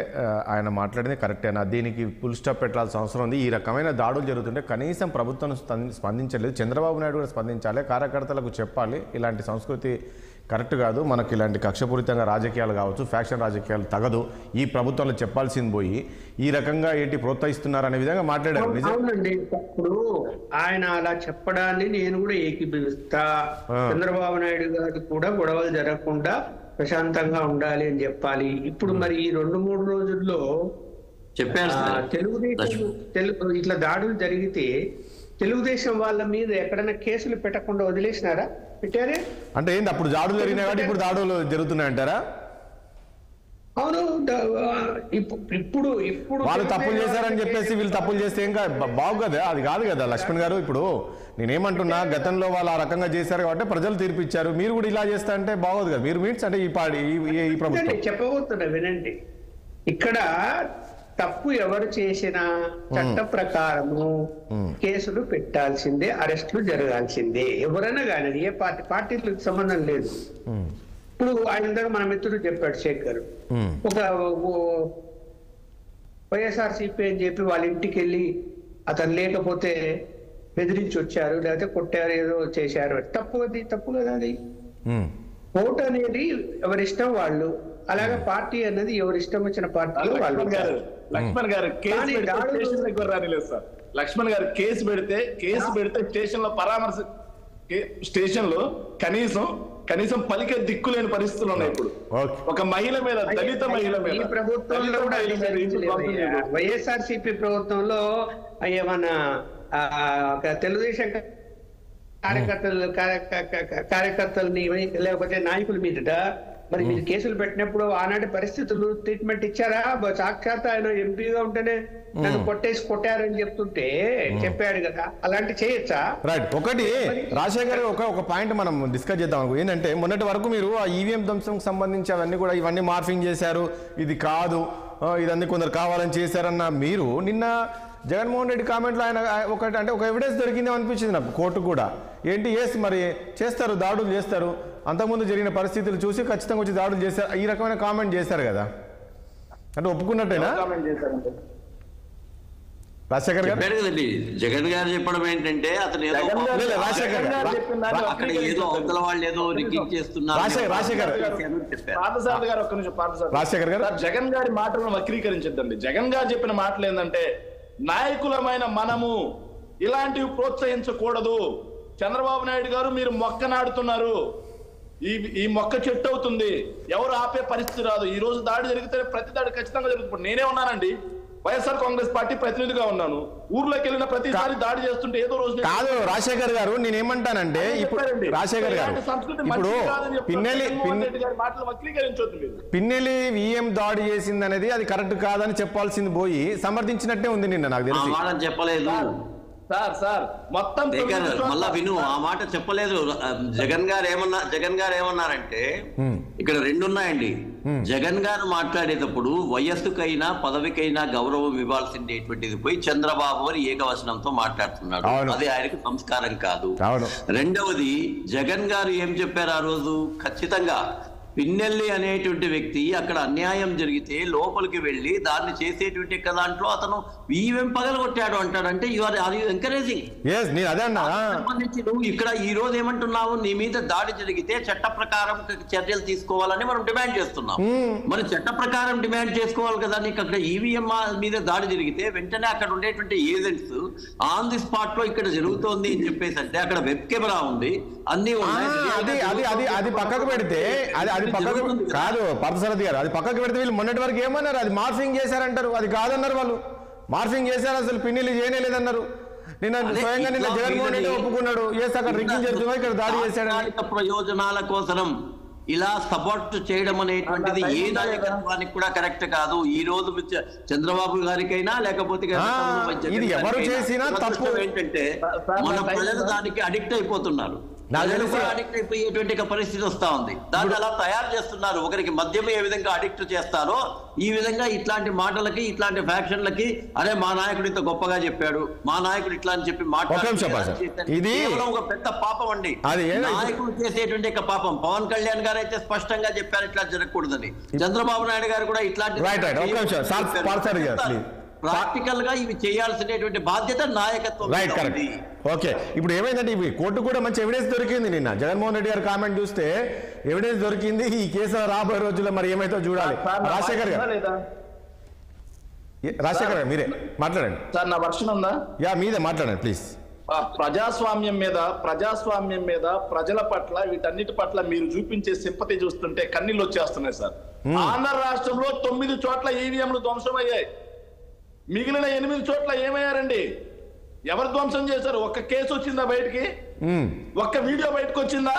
ఆయన మాట్లాడింది కరెక్టేనా, దీనికి ఫుల్ స్టాప్ పెట్టాల్సిన అవసరం ఉంది. ఈ రకమైన దాడులు జరుగుతుంటే కనీసం ప్రభుత్వం స్పందించలేదు, చంద్రబాబు నాయుడు కూడా స్పందించాలి, కార్యకర్తలకు చెప్పాలి ఇలాంటి సంస్కృతి కరెక్ట్ కాదు, మనకి ఇలాంటి కక్షపూరితంగా రాజకీయాలు కావచ్చు, ఫ్యాక్షన్ రాజకీయాలు తగదు, ఈ ప్రభుత్వంలో చెప్పాల్సింది పోయి ఈ రకంగా ఏంటి ప్రోత్సహిస్తున్నారు అనే విధంగా మాట్లాడారు. అవునండి, ఇప్పుడు ఆయన అలా చెప్పడాన్ని నేను కూడా ఏకీభవిస్తా. చంద్రబాబు నాయుడు గారు కూడా గొడవలు జరగకుండా ప్రశాంతంగా ఉండాలి అని చెప్పాలి. ఇప్పుడు మరి ఈ 2-3 రోజుల్లో తెలుగుదేశం ఇట్లా దాడులు జరిగితే తెలుగుదేశం వాళ్ళ మీద ఎక్కడైనా కేసులు పెట్టకుండా వదిలేసినారా? పెట్టారే. అంటే ఏంటి అప్పుడు దాడులు జరిగినాయి కాబట్టి ఇప్పుడు దాడులు జరుగుతున్నాయంటారా? అవును, ఇప్పుడు వాళ్ళు తప్పులు చేశారని చెప్పేసి వీళ్ళు తప్పులు చేస్తే ఇంకా బాగుంది. అది కాదు కదా లక్ష్మణ్ గారు, ఇప్పుడు నేనేమంటున్నా, గతంలో వాళ్ళు ఆ రకంగా చేశారు కాబట్టి ప్రజలు తీర్పిచ్చారు, మీరు కూడా ఇలా చేస్తా అంటే బాగోదు కదా. మీరు మీట్స్ అంటే ఈ ప్రభుత్వం చెప్పబోతున్నా వినండి. ఇక్కడ తప్పు ఎవరు చేసినా చట్ట ప్రకారము కేసులు పెట్టాల్సిందే, అరెస్టులు జరగాల్సిందే. ఎవరైనా కానీ ఏ పార్టీలకు సంబంధం లేదు. ఇప్పుడు ఆయన దగ్గర మన మిత్రుడు చెప్పాడు శేఖర్, ఒక వైఎస్ఆర్సీపీ అని చెప్పి వాళ్ళ ఇంటికి వెళ్ళి అతను లేకపోతే బెదిరించి వచ్చారు, లేకపోతే కొట్టారు, ఏదో చేశారు. తప్పు కదా అది. ఓటు అనేది ఎవరిష్టం వాళ్ళు, అలాగే పార్టీ అన్నది ఎవరిష్టం వచ్చిన పార్టీలో వాళ్ళు. లక్ష్మణ్ గారు లక్ష్మణ్ గారు కేసు పెడితే స్టేషన్ లో కనీసం పలికే దిక్కు లేని పరిస్థితులు ఉన్నాయి. ఇప్పుడు ఒక మహిళ మీద, దళిత మహిళ మీద, ఈ ప్రభుత్వంలో కూడా వైఎస్ఆర్సీపీ ప్రభుత్వంలో ఏమన్నా తెలుగుదేశం కార్యకర్తలని లేకపోతే నాయకుల మీద మరి మీరు కేసులు పెట్టినప్పుడు ఆనాటి పరిస్థితులు ట్రీట్మెంట్ ఇచ్చారా? సాక్షాత్ ఆయన ఎంపీగా ఉంటేనే నన్ను కొట్టారని చెప్తుంటే చెప్పాడు కదా, అలాంటి చేయొచ్చా? రైట్. ఒకటి రాజశేఖర్ ఒక పాయింట్ మనం డిస్కస్ చేద్దాం. ఏంటంటే మొన్నటి వరకు మీరు ఆ ఈవీఎం ధ్వంసం సంబంధించి అవన్నీ కూడా ఇవన్నీ మార్ఫింగ్ చేశారు, ఇది కాదు, ఇదన్నీ కొందరు కావాలని చేశారన్న మీరు నిన్న జగన్మోహన్ రెడ్డి కామెంట్లో ఆయన ఒక ఎవిడెన్స్ దొరికిందేమో అనిపించింది నాకు, కోర్టు కూడా. ఏంటి మరి చేస్తారు, దాడులు చేస్తారు, అంతకుముందు జరిగిన పరిస్థితులు చూసి ఖచ్చితంగా వచ్చి దాడులు చేశారు, ఈ రకమైన కామెంట్ చేశారు కదా, అంటే ఒప్పుకున్నట్టేనా రాజశేఖర్ గారు? కదండి, జగన్ గారు చెప్పడం ఏంటంటే అతను ఏదో అక్కడ ఏదో అవతల వాళ్ళు ఏదో రికింగ్ చేస్తున్నారు. రాజశేఖర్ గారు జగన్ గారి మాటలను వక్రీకరించద్దండి. జగన్ గారు చెప్పిన మాటలు ఏంటంటే, నాయకులమైన మనము ఇలాంటివి ప్రోత్సహించకూడదు. చంద్రబాబు నాయుడు గారు మీరు మొక్క నాడుతున్నారు, ఈ మొక్క చెట్టు అవుతుంది, ఎవరు ఆపే పరిస్థితి రాదు. ఈ రోజు దాడి జరిగితే ప్రతి దాడి ఖచ్చితంగా జరుగుతుంది. నేనే ఉన్నానండి, వైఎస్ఆర్ కాంగ్రెస్ పార్టీ ప్రతినిధిగా ఉన్నాను. ఊర్లోకి వెళ్ళిన ప్రతిసారి దాడి చేస్తుంటే ఏదో రోజు కాదు రాజశేఖర్ గారు, నేనేమంటానంటే ఇప్పుడు రాజశేఖర్ గారు ఇప్పుడు పిన్నెలి విఎం దాడి చేసింది అనేది అది కరెక్ట్ కాదని చెప్పాల్సింది పోయి సమర్థించినట్టే ఉంది నిన్న నాకు తెలిసి. చెప్పలేదు సార్ మొత్తం మళ్ళా విను, ఆ మాట చెప్పలేదు. జగన్ గారు ఏమన్నారంటే ఇక్కడ రెండున్నాయండి. జగన్ గారు మాట్లాడేటప్పుడు వయస్సుకైనా పదవికైనా గౌరవం ఇవ్వాల్సిందేటువంటిది పోయి చంద్రబాబు అని ఏకవచనంతో మాట్లాడుతున్నాడు. అది ఆయనకు సంస్కారం కాదు. రెండవది జగన్ గారు ఏం చెప్పారు ఆ రోజు, ఖచ్చితంగా పిన్నెల్లి అనేటువంటి వ్యక్తి అక్కడ అన్యాయం జరిగితే లోపలికి వెళ్ళి దాన్ని చేసేటువంటి దాంట్లో అతను ఈవెం పగలగొట్టాడు అంటాడంటే యు ఆర్ ఎంకరేజింగ్. సంబంధించి నువ్వు ఇక్కడ ఈ రోజు ఏమంటున్నావు, నీ మీద దాడి జరిగితే చట్ట ప్రకారం చర్యలు తీసుకోవాలని మనం డిమాండ్ చేస్తున్నాం. మరి చట్ట ప్రకారం డిమాండ్ చేసుకోవాలి కదా. నీకు అక్కడ ఈవీఎం మీద దాడి జరిగితే వెంటనే అక్కడ ఉండేటువంటి ఏజెంట్స్ ఆన్ ది స్పాట్ లో ఇక్కడ జరుగుతోంది అని చెప్పేసి అంటే అక్కడ వెబ్ కెమెరా ఉంది, అన్ని ఉన్నాయి. అది పక్కకు పెడితే అది పక్కకు కాదు పార్థసారథి గారు, అది పక్కకు పెడితే వీళ్ళు మొన్నటి వరకు ఏమన్నారు, అది మార్ఫింగ్ చేశారంటారు. అది కాదన్నారు వాళ్ళు, మార్ఫింగ్ చేశారు, అసలు పిన్నెల్లి చేయలేదన్నారు. నిన్న స్వయంగా నిన్న జగన్మోహన్ రెడ్డి ఒప్పుకున్నాడు, అక్కడ రిగ్గింగ్ జరుగుతుందో ఇక్కడ దాడి చేశాడు. ప్రయోజనాల కోసం ఇలా సపోర్ట్ చేయడం అనేటువంటిది ఏ నాయకత్వానికి కూడా కరెక్ట్ కాదు. ఈ రోజు చంద్రబాబు గారికైనా లేకపోతే ఇది ఎవరు చేసినా తప్పు. ఏంటంటే మన ప్రజలు దానికి అడిక్ట్ అయిపోతున్నారు, అడిక్ట్ అయిపోయేటువంటి పరిస్థితి వస్తా ఉంది. దాన్ని అలా తయారు చేస్తున్నారు. ఒకరికి మద్యం ఏ విధంగా అడిక్ట్ చేస్తారో ఈ విధంగా ఇట్లాంటి మాటలకి ఇట్లాంటి ఫ్యాక్షన్లకి అరే మా నాయకుడు ఇంత గొప్పగా చెప్పాడు, మా నాయకుడు ఇట్లా అని చెప్పి ఇది ఒక పెద్ద పాపం అండి. నాయకుడు చేసేటువంటి పాపం. పవన్ కళ్యాణ్ గారు అయితే స్పష్టంగా చెప్పారు ఇట్లా జరగకూడదని. చంద్రబాబు నాయుడు గారు కూడా ఇట్లాంటి ప్రాక్టికల్ గా ఇవి చేయాల్సినటువంటి బాధ్యత నాయకత్వం. ఓకే, ఇప్పుడు ఏమైందంటే ఇవి కోర్టు కూడా మంచి ఎవిడెన్స్ దొరికింది. నిన్న జగన్మోహన్ రెడ్డి గారు కామెంట్ చూస్తే ఎవిడెన్స్ దొరికింది. ఈ కేసు రాబోయే రోజుల్లో మరి ఏమైతే చూడాలి. రాజశేఖర్ గారు మీరే మాట్లాడండి సార్. నా వర్షన్ ఉందా? మీదే మాట్లాడండి ప్లీజ్. ప్రజాస్వామ్యం మీద ప్రజల పట్ల వీటన్నిటి పట్ల మీరు చూపించే సింపతి చూస్తుంటే కన్నీళ్ళు వచ్చేస్తున్నాయి సార్. ఆంధ్ర రాష్ట్రంలో 9 చోట్ల ఈవీఎంలు ధ్వంసమయ్యాయి. మిగిలిన 8 చోట్ల ఏమయ్యారండి? ఎవరు ధ్వంసం చేశారు? ఒక్క కేసు వచ్చిందా బయటికి? ఒక్క వీడియో బయటకు వచ్చిందా?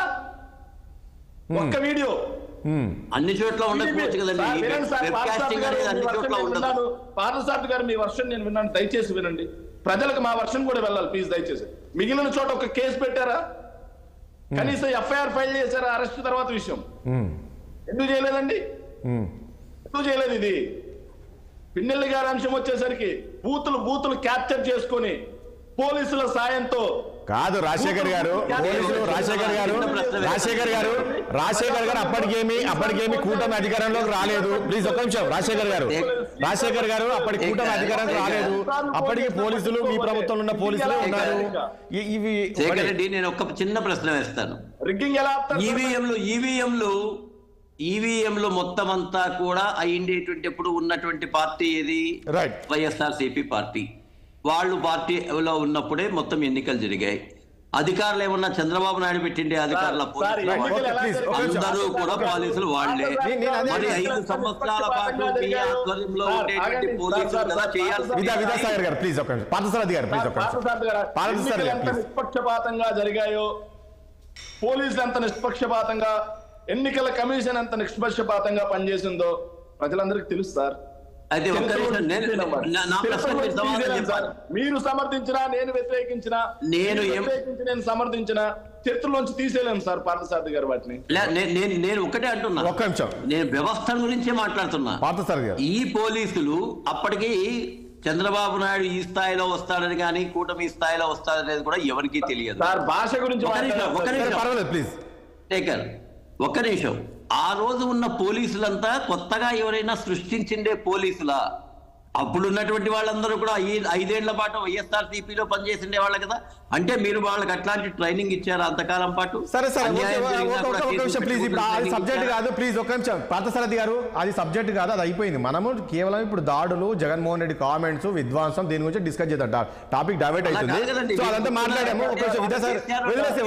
ఒక్క వీడియో అన్ని చోట్ల పార్థసారథి గారు మీ వర్షన్ నేను విన్నాను, దయచేసి వినండి. ప్రజలకు మా వర్షన్ కూడా వెళ్ళాలి ప్లీజ్ దయచేసి. మిగిలిన చోట ఒక కేసు పెట్టారా? కనీసం ఎఫ్ఐఆర్ ఫైల్ చేశారా? అరెస్ట్ తర్వాత విషయం ఎందుకు చేయలేదండి? ఎందుకు చేయలేదు? ఇది పిన్నెల్లి గారి అంశం వచ్చేసరికి బూతులు క్యాప్చర్ చేసుకొని పోలీసుల సాయంతో కాదు రాజశేఖర్ గారు అప్పటికేమి కూటమి అధికారంలోకి రాలేదు. ప్లీజ్ ఒక్క నిమిషం. రాజశేఖర్ గారు అప్పటి కూటమి అధికారంలోకి రాలేదు. అప్పటికి పోలీసులు మీ ప్రభుత్వంలో ఉన్న పోలీసులు ఉన్నారు. ఇవి నేను ఒక చిన్న ప్రశ్న వేస్తాను. రిగ్గింగ్ ఎలా? ఈవీఎంలు మొత్తం అంతా కూడా అయ్యిండేటువంటి ఉన్నటువంటి పార్టీ ఏది? వైఎస్ఆర్సీపీ పార్టీ. వాళ్ళు పార్టీలో ఉన్నప్పుడే మొత్తం ఎన్నికలు జరిగాయి. అధికారులు ఏమన్నా చంద్రబాబు నాయుడు పెట్టిండే అధికారుల అందరూ కూడా పోలీసులు వాళ్లే. మరి 5 సంవత్సరాల పాటు మీ ఆధ్వర్యంలో ఉండేటువంటి పోలీసులు కదా చేయాల్సింది. నిష్పక్షపాతంగా జరిగాయో, పోలీసులు ఎంత నిష్పక్షపాతంగా, ఎన్నికల కమిషన్ ఎంత నిష్పక్షపాతంగా పనిచేసిందో ప్రజలందరికీ తెలుసు సార్. మీరు సమర్థించినా నేను వ్యతిరేకించినా నేను సమర్థించినా చరిత్రలోంచి తీసేయలేము సార్ పార్థసారథి గారు వాటిని. నేను ఒకటే అంటున్నా, ఒక్క నిమిషం, నేను వ్యవస్థ గురించే మాట్లాడుతున్నా. ఈ పోలీసులు అప్పటికి చంద్రబాబు నాయుడు ఈ స్థాయిలో వస్తాడని కానీ కూటమి ఈ స్థాయిలో వస్తాడనేది కూడా ఎవరికీ తెలియదు. భాష గురించి ఒక్క నిమిషం. ఆ రోజు ఉన్న పోలీసులంతా కొత్తగా ఎవరైనా సృష్టించిండే పోలీసులా? అప్పుడున్నటువంటి వాళ్ళందరూ కూడా 5 ఏళ్ల పాటు వైఎస్ఆర్సీపీలో పనిచేసిండే వాళ్ళు కదా. అంటే మీరు వాళ్ళకి అట్లాంటి ట్రైనింగ్ ఇచ్చారు అంతకాలం పాటు? సరే సబ్జెక్ట్ కాదు ప్లీజ్ ఒక్క నిమిషం. పార్థసారథి గారు అది సబ్జెక్ట్ కాదు, అది అయిపోయింది. మనము కేవలం ఇప్పుడు దాడులు, జగన్మోహన్ రెడ్డి కామెంట్స్, విధ్వంసం, దీని గురించి డిస్కస్ చేద్దాం. టాపిక్ డైవర్ట్ అవుతుంది. సో అదంతా మాట్లాడాము.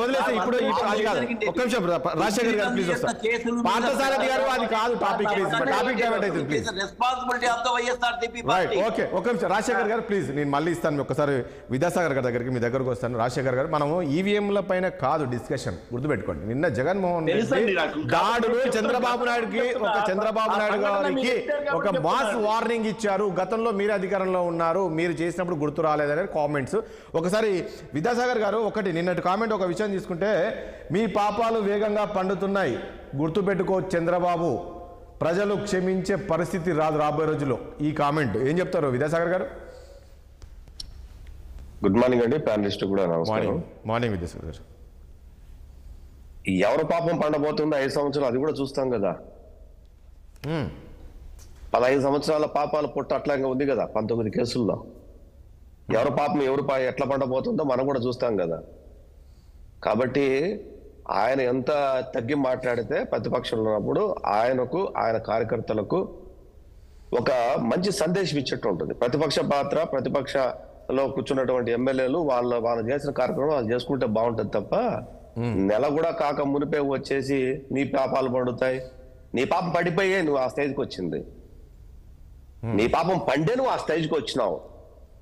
వదిలేసి ఇప్పుడు అది కాదు. ఒక్క నిమిషం రాజశేఖర్ గారు ప్లీజ్ వస్తారు. పార్థసారథి గారు అది కాదు టాపిక్, ప్లీజ్ టాపిక్ డైవర్ట్ అవుతుంది please. Responsibility of the YSRCP party. Okay, ఒక నిమిషం రాజశేఖర్ గారు ప్లీజ్, నేను మళ్ళీ ఇస్తాను ఒకసారి విద్యాసాగర్ గారి దగ్గరికి, మీ దగ్గరకు వస్తాను. రాజశేఖర్ గారు, మనము ఈవీఎంల పైన కాదు డిస్కషన్, గుర్తుపెట్టుకోండి. నిన్న జగన్మోహన్ రెడ్డి దాడులు చంద్రబాబు నాయుడుకి, చంద్రబాబు నాయుడు గారికి ఒక మాస్ వార్నింగ్ ఇచ్చారు. గతంలో మీరే అధికారంలో ఉన్నారు, మీరు చేసినప్పుడు గుర్తు రాలేదనే కామెంట్స్. ఒకసారి విద్యాసాగర్ గారు, ఒకటి నిన్నటి కామెంట్, ఒక విషయం తీసుకుంటే, మీ పాపాలు వేగంగా పండుతున్నాయి, గుర్తుపెట్టుకో చంద్రబాబు, ప్రజలు క్షమించే పరిస్థితి రాదు రాబోయే రోజుల్లో. ఈ కామెంట్ ఏం చెప్తారు విద్యాసాగర్ గారు? గుడ్ మార్నింగ్ అండి, ప్యానలిస్ట్ కూడా నమస్కారం. మార్నింగ్ విద్యాసాగర్ గారు. ఎవరు పాపం పండబోతుందో 5 సంవత్సరాలు అది కూడా చూస్తాం కదా. 15 సంవత్సరాల పాపాల పుట్ట అట్లాగే ఉంది కదా 19 కేసుల్లో. ఎవరు పాపం ఎట్లా పండబోతుందో మనం కూడా చూస్తాం కదా. కాబట్టి ఆయన ఎంత తగ్గి మాట్లాడితే ప్రతిపక్షంలో ఉన్నప్పుడు ఆయనకు, ఆయన కార్యకర్తలకు ఒక మంచి సందేశం ఇచ్చేట్టు ఉంటుంది. ప్రతిపక్ష పాత్ర, ప్రతిపక్షలో కూర్చున్నటువంటి ఎమ్మెల్యేలు వాళ్ళు చేసిన కార్యక్రమం వాళ్ళు చేసుకుంటే బాగుంటుంది తప్ప, నెల కూడా కాక మునిపే వచ్చేసి నీ పాపాలు పండుతాయి, నీ పాపం పడిపోయే నువ్వు ఆ స్టేజ్కి వచ్చింది, నీ పాపం పండే నువ్వు ఆ స్టేజ్కి వచ్చినావు,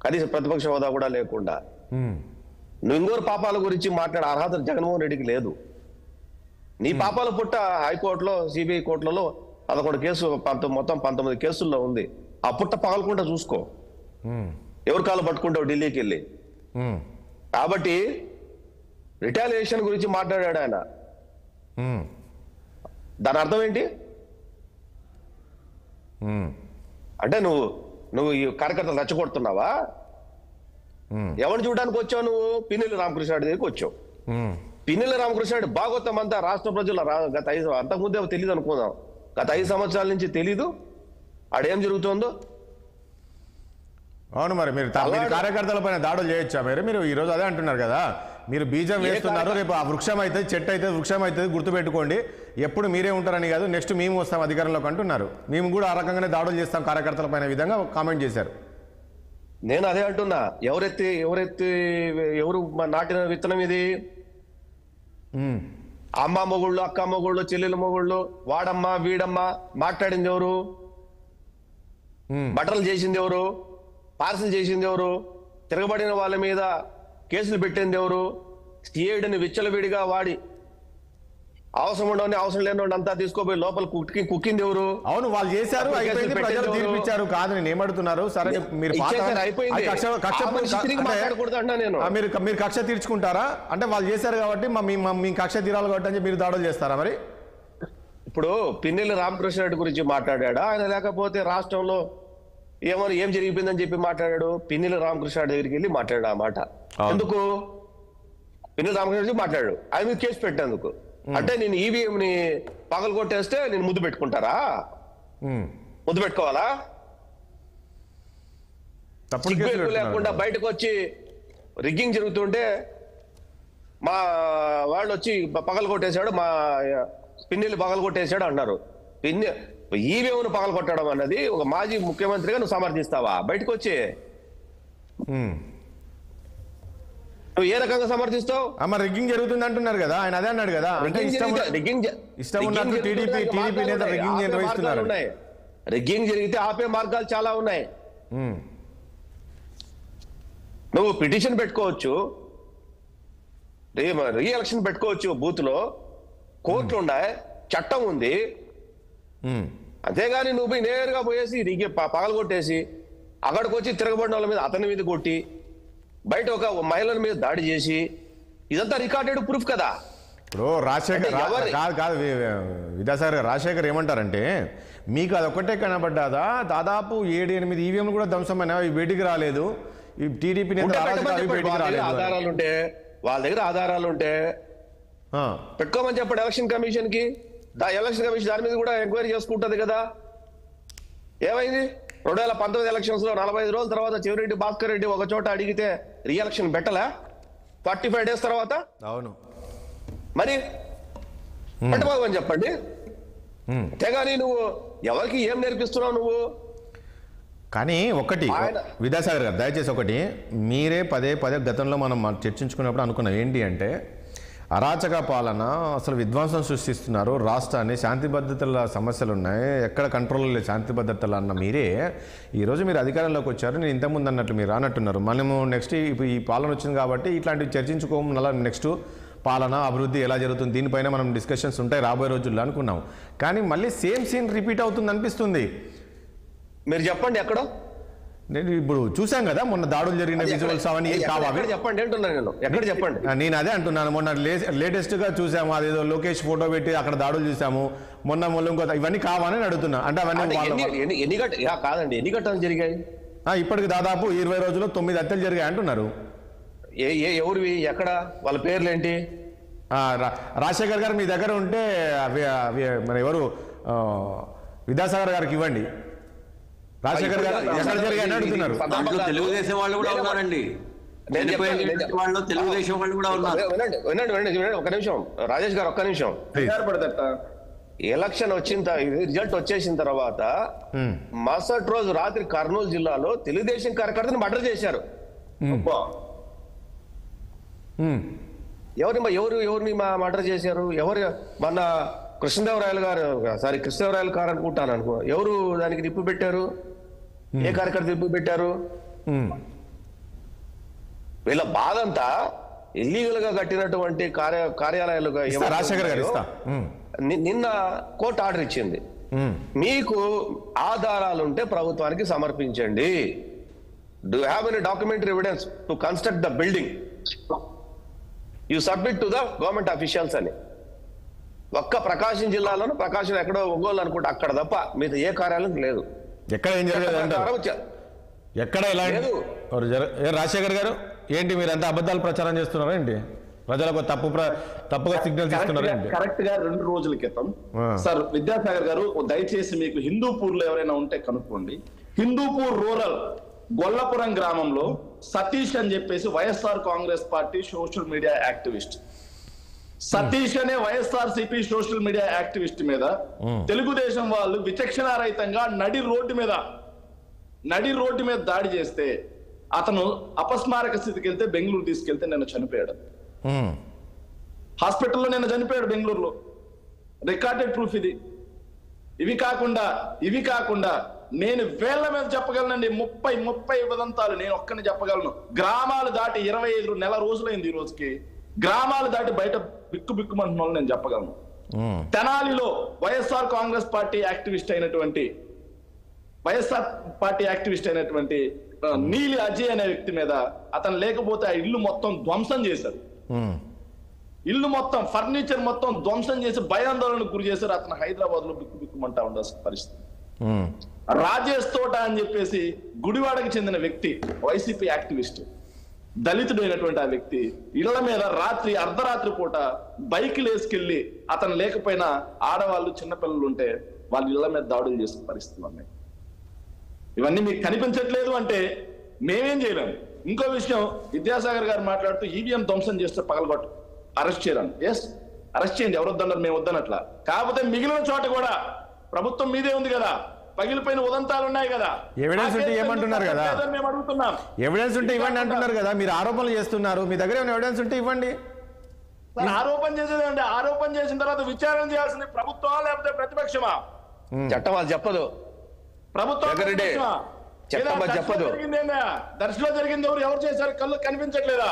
కనీసం ప్రతిపక్ష హోదా కూడా లేకుండా. నువ్వు ఇంకోరు పాపాల గురించి మాట్లాడే అర్హత జగన్మోహన్ రెడ్డికి లేదు. నీ పాపాల పుట్ట హైకోర్టులో, సిబిఐ కోర్టులలో 11 కేసు, మొత్తం 19 కేసుల్లో ఉంది. ఆ పుట్ట పగలకుండా చూసుకో, ఎవరు కాళ్ళు పట్టుకుంటావు ఢిల్లీకి వెళ్ళి. కాబట్టి రిటాలియేషన్ గురించి మాట్లాడాడు ఆయన. దాని అర్థం ఏంటి అంటే, నువ్వు ఈ కార్యకర్తలు రెచ్చగొడుతున్నావా? ఎవరిని చూడడానికి వచ్చావు నువ్వు? పిన్నెల్లి రామకృష్ణారెడ్డి దగ్గరికి వచ్చావు. పిన్నెల్లి రామకృష్ణారెడ్డి భాగవతం అంతా రాష్ట్ర ప్రజలు గత 5 అంతకుముందే తెలియదు అనుకుందాం, గత 5 సంవత్సరాల నుంచి తెలీదు ఆడేం జరుగుతుందో. అవును, మరి మీరు కార్యకర్తల పైన దాడులు చేయొచ్చా? మీరు ఈ రోజు అదే అంటున్నారు కదా, మీరు బీజం వేస్తున్నారు, రేపు ఆ వృక్షం అవుతుంది, చెట్టు అవుతుంది, వృక్షం అవుతుంది, గుర్తుపెట్టుకోండి, ఎప్పుడు మీరే ఉంటారని కాదు, నెక్స్ట్ మేము వస్తాం అధికారంలోకి అంటున్నారు. మేము కూడా ఆ రకంగానే దాడులు చేస్తాం కార్యకర్తల పైన విధంగా కామెంట్ చేశారు. నేను అదే అంటున్నా, ఎవరు నాటిన విత్తనం ఇది? అమ్మ మొగుళ్ళు, అక్క మొగుళ్ళు, చెల్లెల మొగుళ్ళు, వాడమ్మ వీడమ్మ మాట్లాడింది ఎవరు? బట్టలు చేసింది ఎవరు? పార్సల్ చేసింది ఎవరు? తిరగబడిన వాళ్ళ మీద కేసులు పెట్టింది ఎవరు? సిఐడిని విచ్చలవిడిగా వాడి అవసరం ఉండవని అవసరం లేని అంతా తీసుకోపోయి లోపల కుక్కింది ఎవరు? అవును, వాళ్ళు చేశారు, అయిపోయింది, ప్రజలు తీర్పిచ్చారు. కాదు నేను ఏమడుతున్నారు, సరే మీరు మీరు కక్ష తీర్చుకుంటారా అంటే, వాళ్ళు చేశారు కాబట్టి మీ కక్ష తీరాలి కాబట్టి అని మీరు దాడులు చేస్తారా? మరి ఇప్పుడు పిన్నెల్లి రామకృష్ణారెడ్డి గురించి మాట్లాడా ఆయన, లేకపోతే రాష్ట్రంలో ఏం జరిగిపోయిందని చెప్పి మాట్లాడాడు? పిన్నెల్లి రామకృష్ణారెడ్డి దగ్గరికి వెళ్ళి మాట్లాడాడు ఆ మాట. ఎందుకు? పిన్నెల్లి రామకృష్ణారెడ్డి మాట్లాడాడు, ఆయన మీద కేసు పెట్టేందుకు. అంటే నేను ఈవీఎం ని పగలు కొట్టేస్తే నేను ముద్దు పెట్టుకుంటారా? ముద్దు పెట్టుకోవాలా? లేకుండా బయటకు వచ్చి రిగ్గింగ్ జరుగుతుంటే మా వాళ్ళు వచ్చి పగలు కొట్టేశాడు, మా పిన్నెల్లి పగలు కొట్టేశాడు అన్నారు. ఈవీఎం ను పగలు కొట్టడం అన్నది ఒక మాజీ ముఖ్యమంత్రిగా నువ్వు సమర్థిస్తావా? బయటకు వచ్చి నువ్వు ఏ రకంగా సమర్థిస్తావు? రిగ్గింగ్ జరుగుతుంది అంటున్నారు కదా, ఆయన అదే అన్నాడు కదా. రిగ్గింగ్ జరిగితే ఆపే మార్గాలు చాలా ఉన్నాయి. నువ్వు పిటిషన్ పెట్టుకోవచ్చు, రీ ఎలక్షన్ పెట్టుకోవచ్చు, బూత్ లో కోర్టులు ఉన్నాయి, చట్టం ఉంది. అంతేగాని నువ్వు పోయి నేరుగా పోయేసి పగలు కొట్టేసి అక్కడికి వచ్చి తిరగబడిన వాళ్ళ మీద, అతని మీద కొట్టి, బయట ఒక మహిళల మీద దాడి చేసి, ఇదంతా రికార్డెడ్ ప్రూఫ్ కదా. ఇప్పుడు రాజశేఖర్ కాదు విద్యాసాగర్ గారు, రాజశేఖర్ ఏమంటారంటే, మీకు అదొక్కటే కనబడ్డాదా? దాదాపు 7-8 ఈవీఎంలు కూడా ధ్వంసమైన బయటికి రాలేదు, ఈ టీడీపీ ఆధారాలుంటే, వాళ్ళ దగ్గర ఆధారాలుంటే పెట్టుకోమని చెప్పాడు ఎలక్షన్ కమిషన్ కి. ఎలక్షన్ కమిషన్ దాని మీద కూడా ఎంక్వైరీ చేసుకుంటది కదా. ఏమైంది? 2019 ఎలక్షన్స్ లో 45 రోజుల తర్వాత చెవిరెడ్డి భాస్కర్ రెడ్డి ఒక చోట అడిగితే రీ ఎలక్షన్ పెట్టలే 45 డేస్ తర్వాత? అవును, మరి పెట్టబోమని చెప్పండి. అంతేగాని నువ్వు ఎవరికి ఏం నేర్పిస్తున్నావు నువ్వు? కానీ ఒకటి విద్యాసాగర్ గారు, దయచేసి ఒకటి, మీరే పదే గతంలో మనం చర్చించుకున్నప్పుడు అనుకున్నాం ఏంటి అంటే, అరాచక పాలన, అసలు విధ్వంసం సృష్టిస్తున్నారు రాష్ట్రాన్ని, శాంతి భద్రతల సమస్యలు ఉన్నాయి, ఎక్కడ కంట్రోల్ లేదు శాంతి భద్రతలు అన్న మీరే ఈరోజు మీరు అధికారంలోకి వచ్చారు. నేను ఇంతకుముందు అన్నట్లు మీరు అన్నట్టున్నారు. మనము నెక్స్ట్ ఇప్పుడు ఈ పాలన వచ్చింది కాబట్టి ఇట్లాంటివి చర్చించుకోము, అలా నెక్స్ట్ పాలన అభివృద్ధి ఎలా జరుగుతుంది దీనిపైన మనం డిస్కషన్స్ ఉంటాయి రాబోయే రోజుల్లో అనుకున్నాం. కానీ మళ్ళీ సేమ్ సీన్ రిపీట్ అవుతుంది అనిపిస్తుంది. మీరు చెప్పండి ఎక్కడో. నేను ఇప్పుడు చూసాం కదా మొన్న దాడులు జరిగిన విజువల్స్ అవన్నీ కావాలి చెప్పండి అంటున్నాను నేను. ఎక్కడ చెప్పండి. నేను అదే అంటున్నాను. మొన్న లేటెస్ట్గా చూసాము, అదేదో లోకేష్ ఫోటో పెట్టి అక్కడ దాడులు చూసాము, మొన్న ఇంకో ఇవన్నీ కావాలని అడుగుతున్నా. అంటే అవన్నీ కాదండి, ఎన్ని ఘటనలు జరిగాయి ఇప్పటికి? దాదాపు 20 రోజుల్లో 9 హత్యలు జరిగాయి అంటున్నారు. ఎవరివి, ఎక్కడ, వాళ్ళ పేర్లు ఏంటి? రాజశేఖర్ గారు మీ దగ్గర ఉంటే మన ఎవరు విద్యాసాగర్ గారికి ఇవ్వండి. రాజశేఖర్ గారు ఎక్కడ జరిగాయని అడుగుతున్నారు. తెలుగుదేశం వాళ్ళు కూడా ఉన్నారండి, తెలుగుదేశం వాళ్ళు కూడా ఉన్నారు. వినండి ఒక నిమిషం రాజేష్ గారు, ఒక్క నిమిషం. ఎలక్షన్ వచ్చిన రిజల్ట్ వచ్చేసిన తర్వాత మరుసటి రోజు రాత్రి కర్నూలు జిల్లాలో తెలుగుదేశం కార్యకర్తను మర్డర్ చేశారు. ఎవరిని మర్డర్ చేశారు? ఎవరు? మన కృష్ణదేవరాయలు గారు అనుకుంటాను ఎవరు దానికి నిప్పు పెట్టారు? ఏ కార్యకర్త నిప్పు పెట్టారు? వీళ్ళ బాధంతా ఇల్లీగల్ గా కట్టినటువంటి కార్యాలయాలు. నిన్న కోర్టు ఆర్డర్ ఇచ్చింది, మీకు ఆధారాలుంటే ప్రభుత్వానికి సమర్పించండి. Do have any documentary evidence to construct the building, you submit to the government officials అని. ఒక్క ప్రకాశం జిల్లాలోనూ, ప్రకాశం ఎక్కడో ఒంగోలు అనుకుంటే అక్కడ తప్ప మీద ఏ కార్యాలయం లేదు. ఎక్కడ ఏం జరగలేదు, ఎక్కడ ఎలా లేదు. రాజశేఖర్ గారు ఏంటి మీరంతా అబద్ధాలు ప్రచారం చేస్తున్నారా ఏంటి? ప్రజలకు తప్పుగా సిగ్నల్స్ ఇస్తున్నారా ఏంటి? కరెక్ట్ గా 2 రోజుల క్రితం సార్ విద్యాసాగర్ గారు, దయచేసి మీకు హిందూపూర్ లో ఎవరైనా ఉంటే కనుక్కోండి. హిందూపూర్ రూరల్ గొల్లపురం గ్రామంలో సతీష్ అని చెప్పేసి YSR Congress party social media activist, Satish అనే YSR CP social media activist మీద తెలుగుదేశం వాళ్ళు విచక్షణారహితంగా నడి రోడ్డు మీద దాడి చేస్తే అతను అపస్మారక స్థితికి వెళ్తే బెంగళూరు తీసుకెళ్తే నిన్న చనిపోయాడు. హాస్పిటల్లో నిన్న చనిపోయాడు బెంగళూరులో. రికార్డెడ్ ప్రూఫ్ ఇది. ఇవి కాకుండా నేను వేళ్ల మీద చెప్పగలనండి 30 ఉదంతాలు నేను ఒక్కని చెప్పగలను. గ్రామాలు దాటి 25 నెల రోజులైంది ఈ రోజుకి. గ్రామాలు దాటి బయట బిక్కుమంటున్న వాళ్ళు నేను చెప్పగలను. తెనాలిలో వైఎస్ఆర్ కాంగ్రెస్ పార్టీ యాక్టివిస్ట్ అయినటువంటి నీలి అజయ్ అనే వ్యక్తి మీద అతను లేకపోతే ఆ ఇల్లు మొత్తం ధ్వంసం చేశారు. ఇల్లు మొత్తం ఫర్నిచర్ మొత్తం ధ్వంసం చేసి భయాందోళనకు గురి చేశారు. అతను హైదరాబాద్ లో బిక్కుమంటా ఉండాల్సిన పరిస్థితి. రాజేష్ తోట అని చెప్పేసి గుడివాడకి చెందిన వ్యక్తి, వైసీపీ యాక్టివిస్ట్, దళితుడు అయినటువంటి ఆ వ్యక్తి ఇళ్ల మీద అర్ధరాత్రి పూట బైకులు వేసుకెళ్లి అతను లేకపోయినా ఆడవాళ్ళు చిన్నపిల్లలు ఉంటే వాళ్ళ ఇళ్ల మీద దాడులు చేసిన పరిస్థితులు ఉన్నాయి. ఇవన్నీ మీకు కనిపించట్లేదు అంటే మేమేం చేయలేము. ఇంకో విషయం, విద్యాసాగర్ గారు మాట్లాడుతూ ఈవీఎం ధ్వంసం చేస్తే పగలగొట్టు అరెస్ట్ చేయరాను. ఎస్, అరెస్ట్ చేయండి, ఎవరు వద్దన్నారు, మేము వద్దనట్లా. కాకపోతే మిగిలిన చోట కూడా ప్రభుత్వం మీదే ఉంది కదా, పగిలిపోయిన ఉదంతాలు ఉన్నాయి కదా, ఎవిడెన్స్ ఉంటే ఏమంటున్నారు కదా, మేము అడుగుతున్నాం. ఎవిడెన్స్ ఉంటే ఇవ్వండి అంటున్నారు కదా, మీరు ఆరోపణలు చేస్తున్నారు, మీ దగ్గర ఏమైనా ఎవిడెన్స్ ఉంటే ఇవ్వండి. ఆరోపణ చేసేదండి, ఆరోపణ చేసిన తర్వాత విచారణ చేయాల్సింది ప్రభుత్వమా లేకపోతే ప్రతిపక్షమా? చట్టం అది చెప్పదు. ప్రభుత్వం చెప్పదు. దర్శలో జరిగింది ఎవరు చేశారు? కళ్ళు కనిపించట్లేదా?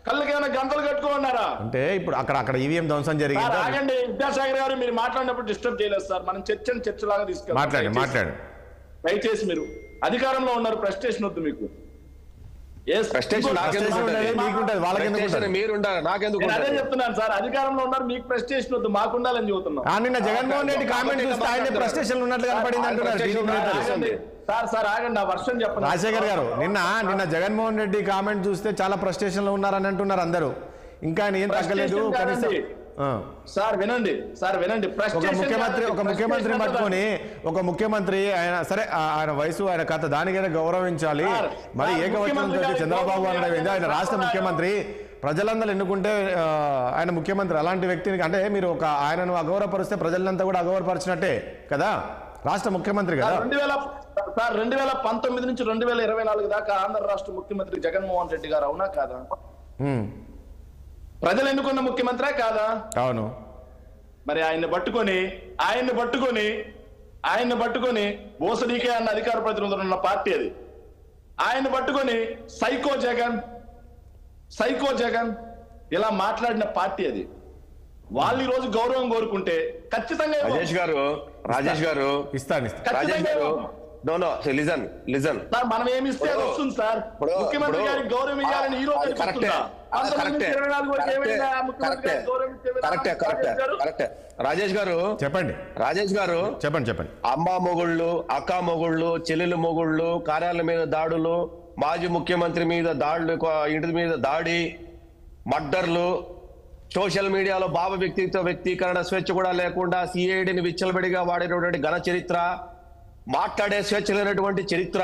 కళ్ళకి ఏమైనా గంటలు కట్టుకోమన్నారా? అంటే ఇప్పుడు అక్కడ ఈవీఎం ధ్వంసం జరిగింది. ఆగండి విద్యాసాగర్ గారు, మీరు మాట్లాడినప్పుడు డిస్టర్బ్ చేయలేదు సార్. మనం చర్చలాగా తీసుకెళ్ళి మాట్లాడు. దయచేసి మీరు అధికారంలో ఉన్నారు, ప్రెస్టేషన్ వద్దు మీకు. అదే చెప్తున్నాను సార్, అధికారంలో ఉన్నారు, మీకు ప్రెస్టేషన్ వద్దు, మాకుండాలని చెబుతున్నాం. నిన్న జగన్మోహన్ రెడ్డి కామెంట్ చూస్తే ఆయన ప్రెస్టేషన్ ఉన్నట్లు కనపడింది అంటున్నారు. సార్ ఆగండి, ఆ వర్షం చెప్పండి. రాజశేఖర్ గారు, నిన్న జగన్మోహన్ రెడ్డి కామెంట్ చూస్తే చాలా ఫ్రస్ట్రేషన్ లో ఉన్నారని అంటున్నారు అందరూ. ఇంకా ఏం తగ్గలేదు సార్. వినండి, ఒక ముఖ్యమంత్రి పట్టుకొని ఒక ముఖ్యమంత్రి ఆయన సరే ఆయన వయసు ఆయన కథ దానికైనా గౌరవించాలి. మరి ఏకవచనం చంద్రబాబు అనడం ఆయన రాష్ట్ర ముఖ్యమంత్రి, ప్రజలందరూ ఎన్నుకుంటే ఆయన ముఖ్యమంత్రి. అలాంటి వ్యక్తిని అంటే మీరు ఆయనను అగౌరవపరిస్తే ప్రజలంతా కూడా అగౌరవపరిచినట్టే కదా, రాష్ట్ర ముఖ్యమంత్రి కదా. 2019 నుంచి 2024 దాకా ఆంధ్ర రాష్ట్ర ముఖ్యమంత్రి జగన్మోహన్ రెడ్డి గారు, అవునా కాదా? ప్రజలు ఎన్నుకున్న ముఖ్యమంత్రి కాదా? అవును. మరి ఆయన్ని పట్టుకొని బోసడీకే అన్న అధికార ప్రతినిధులు ఉన్న పార్టీ అది. ఆయన్ని పట్టుకొని సైకో జగన్ ఇలా మాట్లాడిన పార్టీ అది. వాళ్ళు ఈ రోజు గౌరవం కోరుకుంటే ఖచ్చితంగా రాజేష్ గారు ఇస్తాను. లిజన్ మనం ఏమి ఇస్తే అది వస్తుంది సార్. ముఖ్యమంత్రి గారికి గౌరవం ఇవ్వాలని ఈ రోజు రాజేష్ గారు చెప్పండి. అమ్మ మొగుళ్ళు, అక్క మొగుళ్ళు, చెల్లెలు మొగుళ్ళు, కార్యాలయం మీద దాడులు, మాజీ ముఖ్యమంత్రి మీద దాడులు, ఇంటి మీద దాడి, మర్డర్లు, సోషల్ మీడియాలో బాబు వ్యక్తీకరణ స్వేచ్ఛ కూడా లేకుండా సిఐడిని విచ్చలబడిగా వాడినటువంటి ఘన చరిత్ర, మాట్లాడే స్వేచ్ఛ లేనటువంటి చరిత్ర,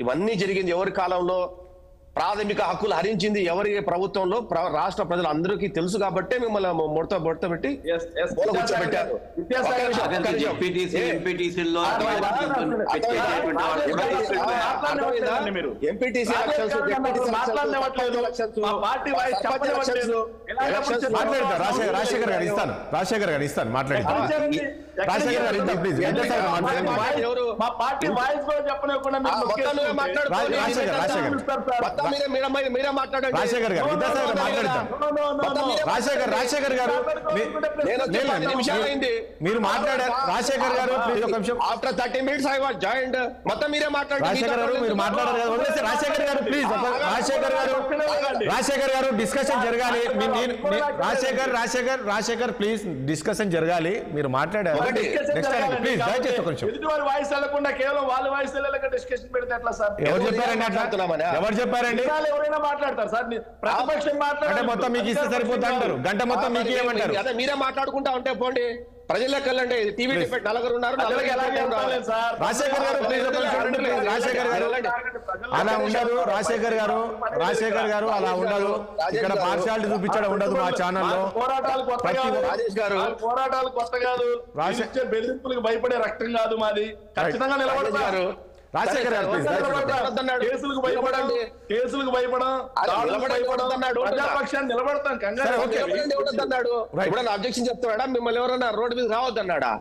ఇవన్నీ జరిగింది ఎవరి కాలంలో? ప్రాథమిక హక్కులు హరించింది ఎవరి ప్రభుత్వంలో? రాష్ట్ర ప్రజలందరికీ తెలుసు కాబట్టి మిమ్మల్ని ముడత పెట్టి కూర్చోబెట్టారు. ఎంపీటీసీ రాజశేఖర్ గారు ఇస్తాను మాట్లాడి. రాజశేఖర్ గారు మీరు మాట్లాడారు. రాజశేఖర్ గారు after 30 minutes I was joined. మొత్తం మీరే మాట్లాడారు. రాజశేఖర్ గారు మీరు మాట్లాడారు కదా, వదిలేసి రాజశేఖర్ గారు ప్లీజ్. రాజశేఖర్ గారు డిస్కషన్ జరగాలి. రాజశేఖర్ ప్లీజ్ డిస్కషన్ జరగాలి. మీరు మాట్లాడారు. ప్లీజ్ దయచేసి ఒక నిమిషం. ఎదుటివారి వాయిస్ వెళ్ళకుండా కేవలం వాళ్ళ వాయిస్ వెళ్ళక డిస్కషన్ పెడితే ఎట్లా సార్? ఎవరు చెప్పారండి అట్లా? ఎవరు చెప్పారండి? ఎవరైనా మాట్లాడతారు సార్. ప్రతిపక్షం మాట్లాడే మొత్తం మీకు ఇస్తే సరిపోతా అంటారు. గంట మొత్తం మీకు ఏమంటారు? అదే మీరే మాట్లాడుకుంటా ఉంటే పోండి. ప్రజలకు వెళ్ళండి. టీవీ డిబేట్ నలుగురు ఉన్నారు. రాజశేఖర్ గారు ప్లీజ్ రాజశేఖర్ గారు అలా ఉండదు. రాజశేఖర్ గారు అలా ఉండదు. ఇక్కడ పార్షాలిటీ చూపించడం ఉండదు మా ఛానల్లో. పోరాటాలు కొత్త కాదు. బెదిరింపులకు భయపడే రక్తం కాదు మాది. ఖచ్చితంగా నిలబడతారు. రాజశేఖర్ గారు కేసులకు భయపడండి. ప్రజాపక్షాన్ని నిలబడతాం. ఎప్పుడన్నా అబ్జెక్షన్ చెప్తున్నాడా? మిమ్మల్ని ఎవరన్నా రోడ్డు మీద రావద్దన్నాడా?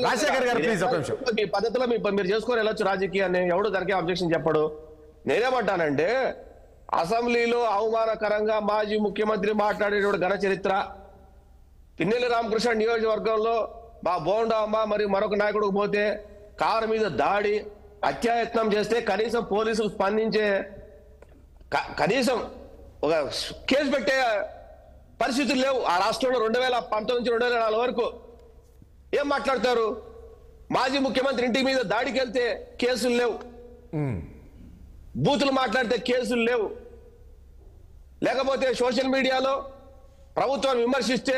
రాజశేఖర్ గారు ప్లీజ్ ఒక నిమిషం. మీ పద్ధతిలో మీరు చేసుకొని వెళ్ళొచ్చు రాజకీయాన్ని. ఎవడు దానికి అబ్జెక్షన్ చెప్పడు. నేనేమంటానంటే అసెంబ్లీలో అవమానకరంగా మాజీ ముఖ్యమంత్రి మాట్లాడేటువంటి ఘన చరిత్ర, పిన్నెల్లి రామకృష్ణ నియోజకవర్గంలో మా బోండమ్మ మరియు మరొక నాయకుడికి పోతే కారు మీద దాడి, హత్యాయత్నం చేస్తే కనీసం పోలీసులు స్పందించే, కనీసం ఒక కేసు పెట్టే పరిస్థితులు లేవు ఆ రాష్ట్రంలో. 2019 నుంచి 2024 వరకు ఏం మాట్లాడతారు? మాజీ ముఖ్యమంత్రి ఇంటి మీద దాడికి వెళ్తే కేసులు లేవు, బూతులు మాట్లాడితే కేసులు లేవు, లేకపోతే సోషల్ మీడియాలో ప్రభుత్వాన్ని విమర్శిస్తే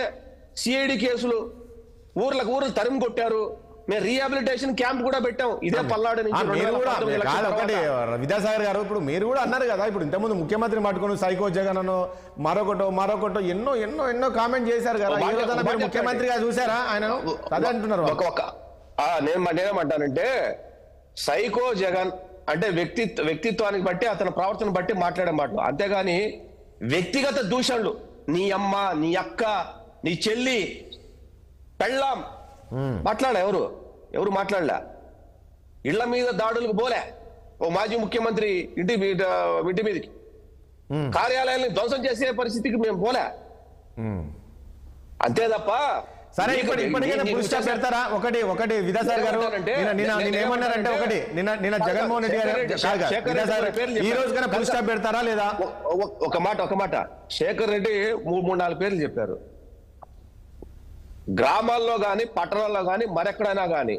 సిఐడి కేసులు, ఊర్లు తరిమి కొట్టారు. మేము రీహాబిలిటేషన్ క్యాంప్ కూడా పెట్టాం. ఇదే పల్నాడు నుంచి. ఒకటి విద్యాసాగర్ గారు, ఇప్పుడు మీరు కూడా అన్నారు కదా, ఇప్పుడు ఇంతకుముందు ముఖ్యమంత్రి మాట్లాడుకుని సైకో జగన్ అను మరొకటో ఎన్నో ఎన్నో ఎన్నో కామెంట్ చేశారు కదా. ఈ రోజున మీరు ముఖ్యమంత్రిగా చూసారా ఆయన? అదే అంటున్నారు. నేనేమంటానంటే సైకో జగన్ అంటే వ్యక్తిత్వానికి బట్టి, అతని ప్రవర్తన బట్టి మాట్లాడే మాటలు, అంతేగాని వ్యక్తిగత దూషణలు, నీ అమ్మ, నీ అక్క, నీ చెల్లి, పెళ్ళాం మాట్లాడా? ఎవరు మాట్లాడలే. ఇళ్ల మీద దాడులకు పోలే. ఓ మాజీ ముఖ్యమంత్రి ఇంటి మీదకి, కార్యాలయాన్ని ధ్వంసం చేసే పరిస్థితికి మేము పోలే. అంతే తప్ప సరే ఇప్పటికైనా ఫుల్ స్టాప్ పెడతారా? ఒకటి విద్యాసాగర్ గారు ఏమన్నారంటే, నిన్న జగన్మోహన్ రెడ్డి గారు ఈ రోజు కన్నా ఫుల్ స్టాప్ పెడతారా లేదా? ఒక మాట శేఖర్ రెడ్డి 3-4 పేర్లు చెప్పారు. గ్రామాల్లో కానీ పట్టణాల్లో కానీ మరెక్కడైనా కానీ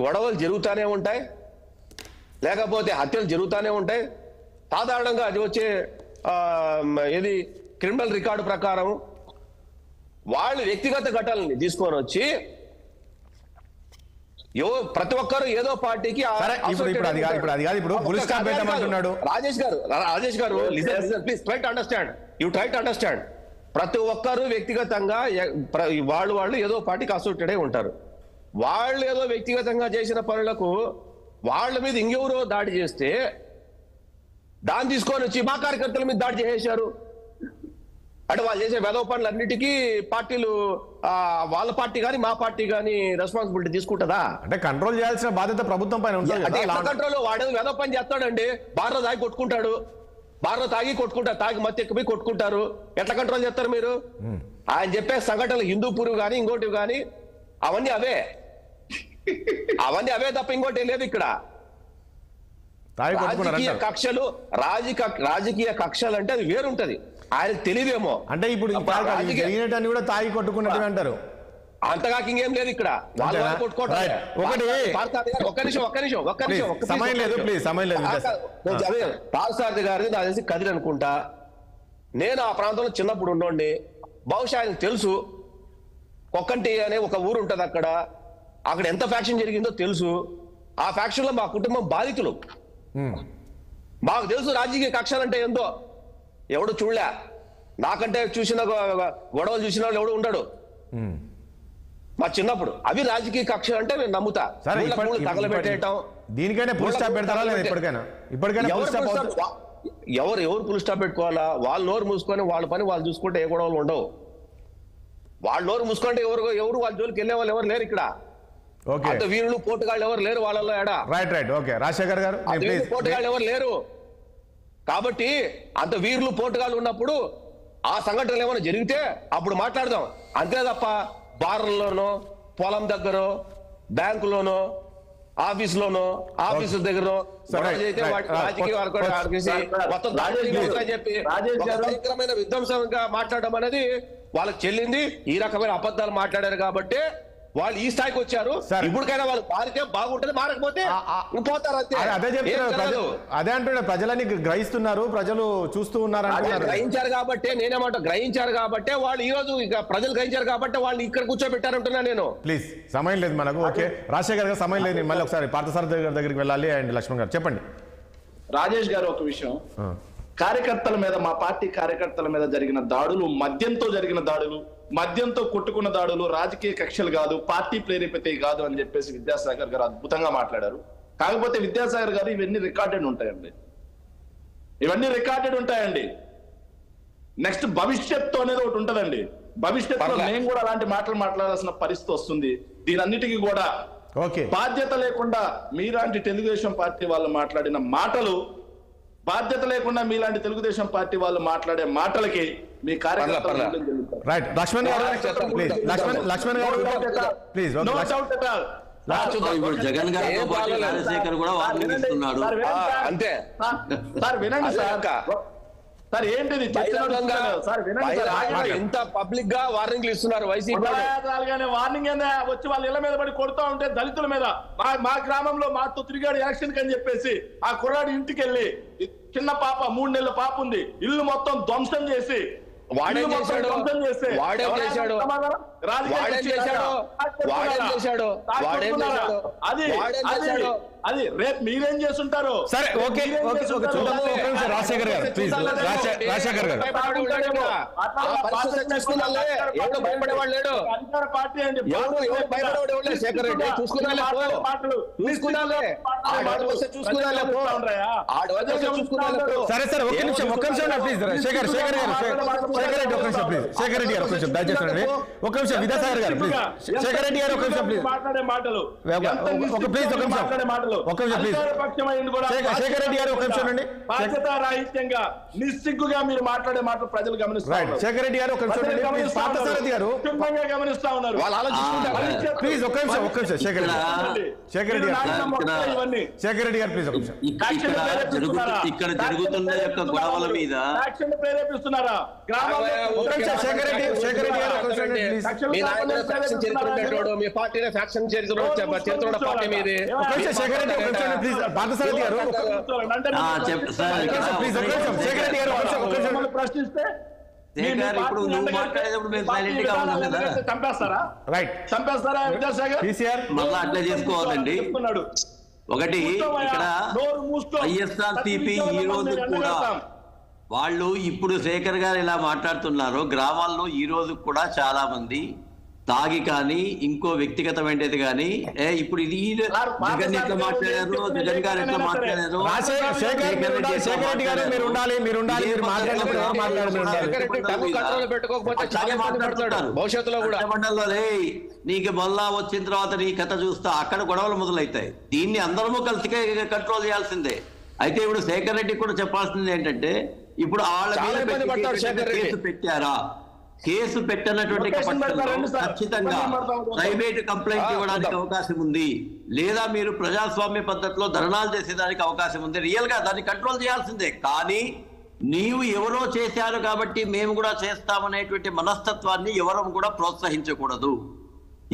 గొడవలు జరుగుతూనే ఉంటాయి, లేకపోతే హత్యలు జరుగుతూనే ఉంటాయి. సాధారణంగా అది వచ్చే ఏది క్రిమినల్ రికార్డు ప్రకారం వాళ్ళు వ్యక్తిగత ఘటనల్ని తీసుకొని వచ్చి ప్రతి ఒక్కరు ఏదో పార్టీకి రాజేష్ గారు ప్లీజ్ ట్రై టు అండర్స్టాండ్. ప్రతి ఒక్కరు వ్యక్తిగతంగా వాళ్ళు ఏదో పార్టీకి అసోసియేటెడ్ ఉంటారు. వాళ్ళు ఏదో వ్యక్తిగతంగా చేసిన పనులకు వాళ్ళ మీద ఇంకెవరో దాడి చేస్తే దాన్ని తీసుకొని వచ్చి మా కార్యకర్తల మీద దాడి చేసేశారు, అంటే వాళ్ళు చేసే వెధవ పనులన్నిటికీ పార్టీలు వాళ్ళ పార్టీ కానీ మా పార్టీ కానీ రెస్పాన్సిబిలిటీ తీసుకుంటుందా? అంటే కంట్రోల్ చేయాల్సిన బాధ్యత ప్రభుత్వం పైన ఉంటుంది. అంటే ఎట్లా కంట్రోల్? వాడేది వెధవ పని చేస్తాడండి, బార్లో తాగి కొట్టుకుంటాడు, బార్లో తాగి కొట్టుకుంటారు, తాగి మత్తు ఎక్కిపోయి కొట్టుకుంటారు. ఎట్లా కంట్రోల్ చేస్తారు మీరు? ఆయన చెప్పే సంఘటనలు హిందూపూర్ కానీ ఇంకోటి కానీ అవన్నీ అవే తప్ప ఇంకోటి లేదు ఇక్కడ. రాజకీయ కక్షలు రాజకీయ కక్షలు అంటే అది వేరుంటది. ఆయనకు తెలియదేమో. అంటే ఇప్పుడు జరిగినట్టు కూడా తాగి కొట్టుకున్నట్టు అంటారు. అంతగా ఇంకేం లేదు ఇక్కడ. పార్సారథి గారిది నాకు తెలిసి కదిరి అనుకుంటా. నేను ఆ ప్రాంతంలో చిన్నప్పుడు ఉన్నోండి. బహుశా ఆయనకు తెలుసు. కొక్కంటి అనే ఒక ఊరు ఉంటది అక్కడ. అక్కడ ఎంత ఫ్యాక్షన్ జరిగిందో తెలుసు. ఆ ఫ్యాక్షన్ లో మా కుటుంబం బాధితులు. మాకు తెలుసు రాజకీయ కక్షలు అంటే ఏందో. ఎవడు చూడలే. నాకంటే చూసిన గొడవలు చూసిన వాళ్ళు ఎవడు ఉండడు మా చిన్నప్పుడు. అవి రాజకీయ కక్షలు అంటే నేను నమ్ముతా. తగలబెట్టేయటం దీనికైనా ఫుల్ స్టాప్ పెడతారా లేదా? ఇప్పటికైనా ఎవరు ఫుల్ స్టాప్ పెట్టుకోవాలా? వాళ్ళు నోరు మూసుకొని వాళ్ళ పని వాళ్ళు చూసుకుంటే ఏ గొడవలు ఉండవు. వాళ్ళు నోరు మూసుకుంటే ఎవరు వాళ్ళ జోలికి వెళ్ళే వాళ్ళు ఎవరు లేరు ఇక్కడ. అంత వీరులు పోటుగాళ్ళు ఎవరు లేరు వాళ్ళలో. ఎడా రైట్ ఓకే. రాజశేఖర్ గారు పోటుగాళ్ళు ఎవరు లేరు. కాబట్టి అంత వీరులు పోటుగాళ్ళు ఉన్నప్పుడు ఆ సంఘటనలు ఏమైనా జరిగితే అప్పుడు మాట్లాడదాం. అంతే తప్ప బార్లలోనో, పొలం దగ్గర, బ్యాంకులోనో, ఆఫీసులోనో, ఆఫీసుల దగ్గర చెప్పి భయంకరమైన విధ్వంసంగా మాట్లాడడం అనేది వాళ్ళకి చెల్లింది. ఈ రకమైన అబద్ధాలు మాట్లాడారు కాబట్టి వాళ్ళు ఈ స్థాయికి వచ్చారు. ఇప్పటికైనా వాళ్ళు మారితే బాగుంటుంది, మారకపోతే పోతారు అంతే. అదే చెప్తున్నారు. అదే అంటున్నా, ప్రజలని గ్రహిస్తున్నారు, ప్రజలు చూస్తూ ఉన్నారు. గ్రహించారు కాబట్టి నేనేమంటా, గ్రహించారు కాబట్టి వాళ్ళు ఈ రోజు ఇక ప్రజలు గ్రహించారు కాబట్టి వాళ్ళు ఇక్కడ కూర్చోబెట్టారంటున్నా నేను. ప్లీజ్ సమయం లేదు మనకు. ఓకే రాజశేఖర్ గారు సమయం లేదు. మళ్ళీ ఒకసారి పార్థసారథి గారి దగ్గరికి వెళ్ళాలి. అండ్ లక్ష్మణ్ గారు చెప్పండి. రాజేష్ గారు ఒక విషయం, కార్యకర్తల మీద, మా పార్టీ కార్యకర్తల మీద జరిగిన దాడులు మద్యంతో జరిగిన దాడులు, మద్యంతో కొట్టుకున్న దాడులు రాజకీయ కక్షలు కాదు, పార్టీ ప్రేరేపితే కాదు అని చెప్పేసి విద్యాసాగర్ గారు అద్భుతంగా మాట్లాడారు. కాకపోతే విద్యాసాగర్ గారు ఇవన్నీ రికార్డెడ్ ఉంటాయండి. నెక్స్ట్ భవిష్యత్తు అనేది ఒకటి ఉంటదండి. భవిష్యత్తులో మేము కూడా అలాంటి మాటలు మాట్లాడాల్సిన పరిస్థితి వస్తుంది. దీనన్నిటికీ కూడా బాధ్యత లేకుండా మీలాంటి తెలుగుదేశం పార్టీ వాళ్ళు మాట్లాడిన మాటలు, బాధ్యత లేకుండా మీలాంటి తెలుగుదేశం పార్టీ వాళ్ళు మాట్లాడే మాటలకి మీ కార్యకర్తలు జగన్ గారు కూడా వార్నింగ్ ఇస్తున్నాడు. అంతే సార్, వినండి సార్ ఏంటిది ఎంత పబ్లిక్ గా వార్నింగ్లు ఇస్తున్నారు వైసీపీ. వార్నింగ్ వచ్చి వాళ్ళ ఇళ్ల మీద పడి కొడుతూ ఉంటే దళితుల మీద, మా గ్రామంలో మాతో తిరిగాడు ఎలక్షన్ అని చెప్పేసి ఆ కుర్రాడు ఇంటికి వెళ్ళి, చిన్న పాప 3 నెలల పాప ఉంది, ఇల్లు మొత్తం ధ్వంసం చేసి అది రేపు మీరేం చేస్తుంటారు? సరే ఓకే రాజశేఖర్ గారు ప్లీజ్. రాజశేఖర్ గారు అధికార పార్టీ అండి. సరే సరే ఒక్క నిమిషం ప్లీజ్. శేఖర్ రెడ్డి ఒక నిమిషం ప్లీజ్. శేఖర్ రెడ్డి గారు ఒక నిమిషం దయచేసి ఒక నిమిషం. విద్యాసాగర్ గారు ప్లీజ్. శేఖర్ రెడ్డి గారు ఒక నిమిషం ప్లీజ్. మాట్లాడే మాటలు ప్లీజ్ ఒక నిమిషం ప్లీజ్. శేఖర్ రెడ్డి గారు ఒక నిమిషం అండి. బాధ్యతారాహిత్యంగా నిస్సిగ్గుగా మీరు మాట్లాడే మాటలు ప్రజలు గమనిస్తారు. శేఖర్ రెడ్డి గారు ఒక నిమిషం పార్థసారథి గారు గమనిస్తా ఉన్నారు. ప్లీజ్ ఒక నిమిషం శేఖర్ రెడ్డి గారు ప్లీజ్ ఒక నిమిషం. ఇక్కడ జరుగుతున్న యొక్క గొడవల మీద ప్రేరేపిస్తున్నారా? మీ పార్టీలో ఫ్యాక్షన్ చరిత్ర పార్టీ మీది. ప్రశ్నిస్తే ఇప్పుడు నువ్వు మాట్లాడేటప్పుడు మేము సైలెంట్ గా ఉన్నాం కదా. చంపేస్తారా విద్యాసాగర్? మళ్ళీ అట్లా చేసుకోవద్దండి. ఒకటి ఇక్కడ వైఎస్ఆర్సీపీ ఈ రోజు కూడా వాళ్ళు ఇప్పుడు శేఖర్ గారు ఇలా మాట్లాడుతున్నారు. గ్రామాల్లో ఈ రోజు కూడా చాలా మంది తాగి కానీ ఇంకో వ్యక్తిగతమైనది కానీ ఇప్పుడు ఇది జగన్ ఎట్లా మాట్లాడారు, జగన్ గారు ఎట్లా మాట్లాడారు, నీకు మళ్ళా వచ్చిన తర్వాత నీ కథ చూస్తా అక్కడ గొడవలు మొదలవుతాయి. దీన్ని అందరము కలిసి కంట్రోల్ చేయాల్సిందే. అయితే ఇప్పుడు శేఖర్ రెడ్డి కూడా చెప్పాల్సింది ఏంటంటే ఇప్పుడు కేసు పెట్టారా, కేసు పెట్టనటువంటి ఖచ్చితంగా ప్రైవేట్ కంప్లైంట్ ఇవ్వడానికి అవకాశం ఉంది, లేదా మీరు ప్రజాస్వామ్య పద్ధతిలో ధర్నాలు చేసేదానికి అవకాశం ఉంది. రియల్ గా దాన్ని కంట్రోల్ చేయాల్సిందే. కానీ నీవు ఎవరో చేశారు కాబట్టి మేము కూడా చేస్తామనేటువంటి మనస్తత్వాన్ని ఎవరం కూడా ప్రోత్సహించకూడదు.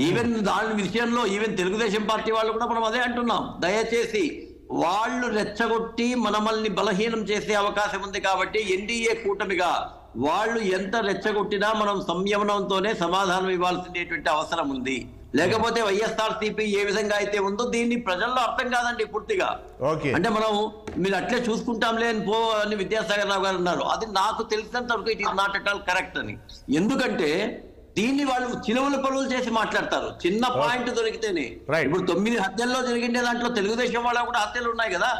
ఈవెన్ దాని విషయంలో ఈవెన్ తెలుగుదేశం పార్టీ వాళ్ళు కూడా మనం అదే అంటున్నాం, దయచేసి వాళ్ళు రెచ్చగొట్టి మనమల్ని బలహీనం చేసే అవకాశం ఉంది కాబట్టి ఎన్డీఏ కూటమిగా వాళ్ళు ఎంత రెచ్చగొట్టినా మనం సంయమనంతోనే సమాధానం ఇవ్వాల్సినటువంటి అవసరం ఉంది. లేకపోతే వైఎస్ఆర్సీపీ ఏ విధంగా అయితే ఉందో దీన్ని ప్రజల్లో అర్థం కాదండి పూర్తిగా. అంటే మనం మీరు అట్లే చూసుకుంటాంలే అని విద్యాసాగర్ రావు గారు అన్నారు. అది నాకు తెలిసినంత వరకు it is not at all correct అని. ఎందుకంటే దీన్ని వాళ్ళు చిలువల పనులు చేసి మాట్లాడతారు. చిన్న పాయింట్ దొరికితేనే ఇప్పుడు 9 హత్యల్లో జరిగిండే దాంట్లో తెలుగుదేశం వాళ్ళ కూడా హత్యలు ఉన్నాయి కదా.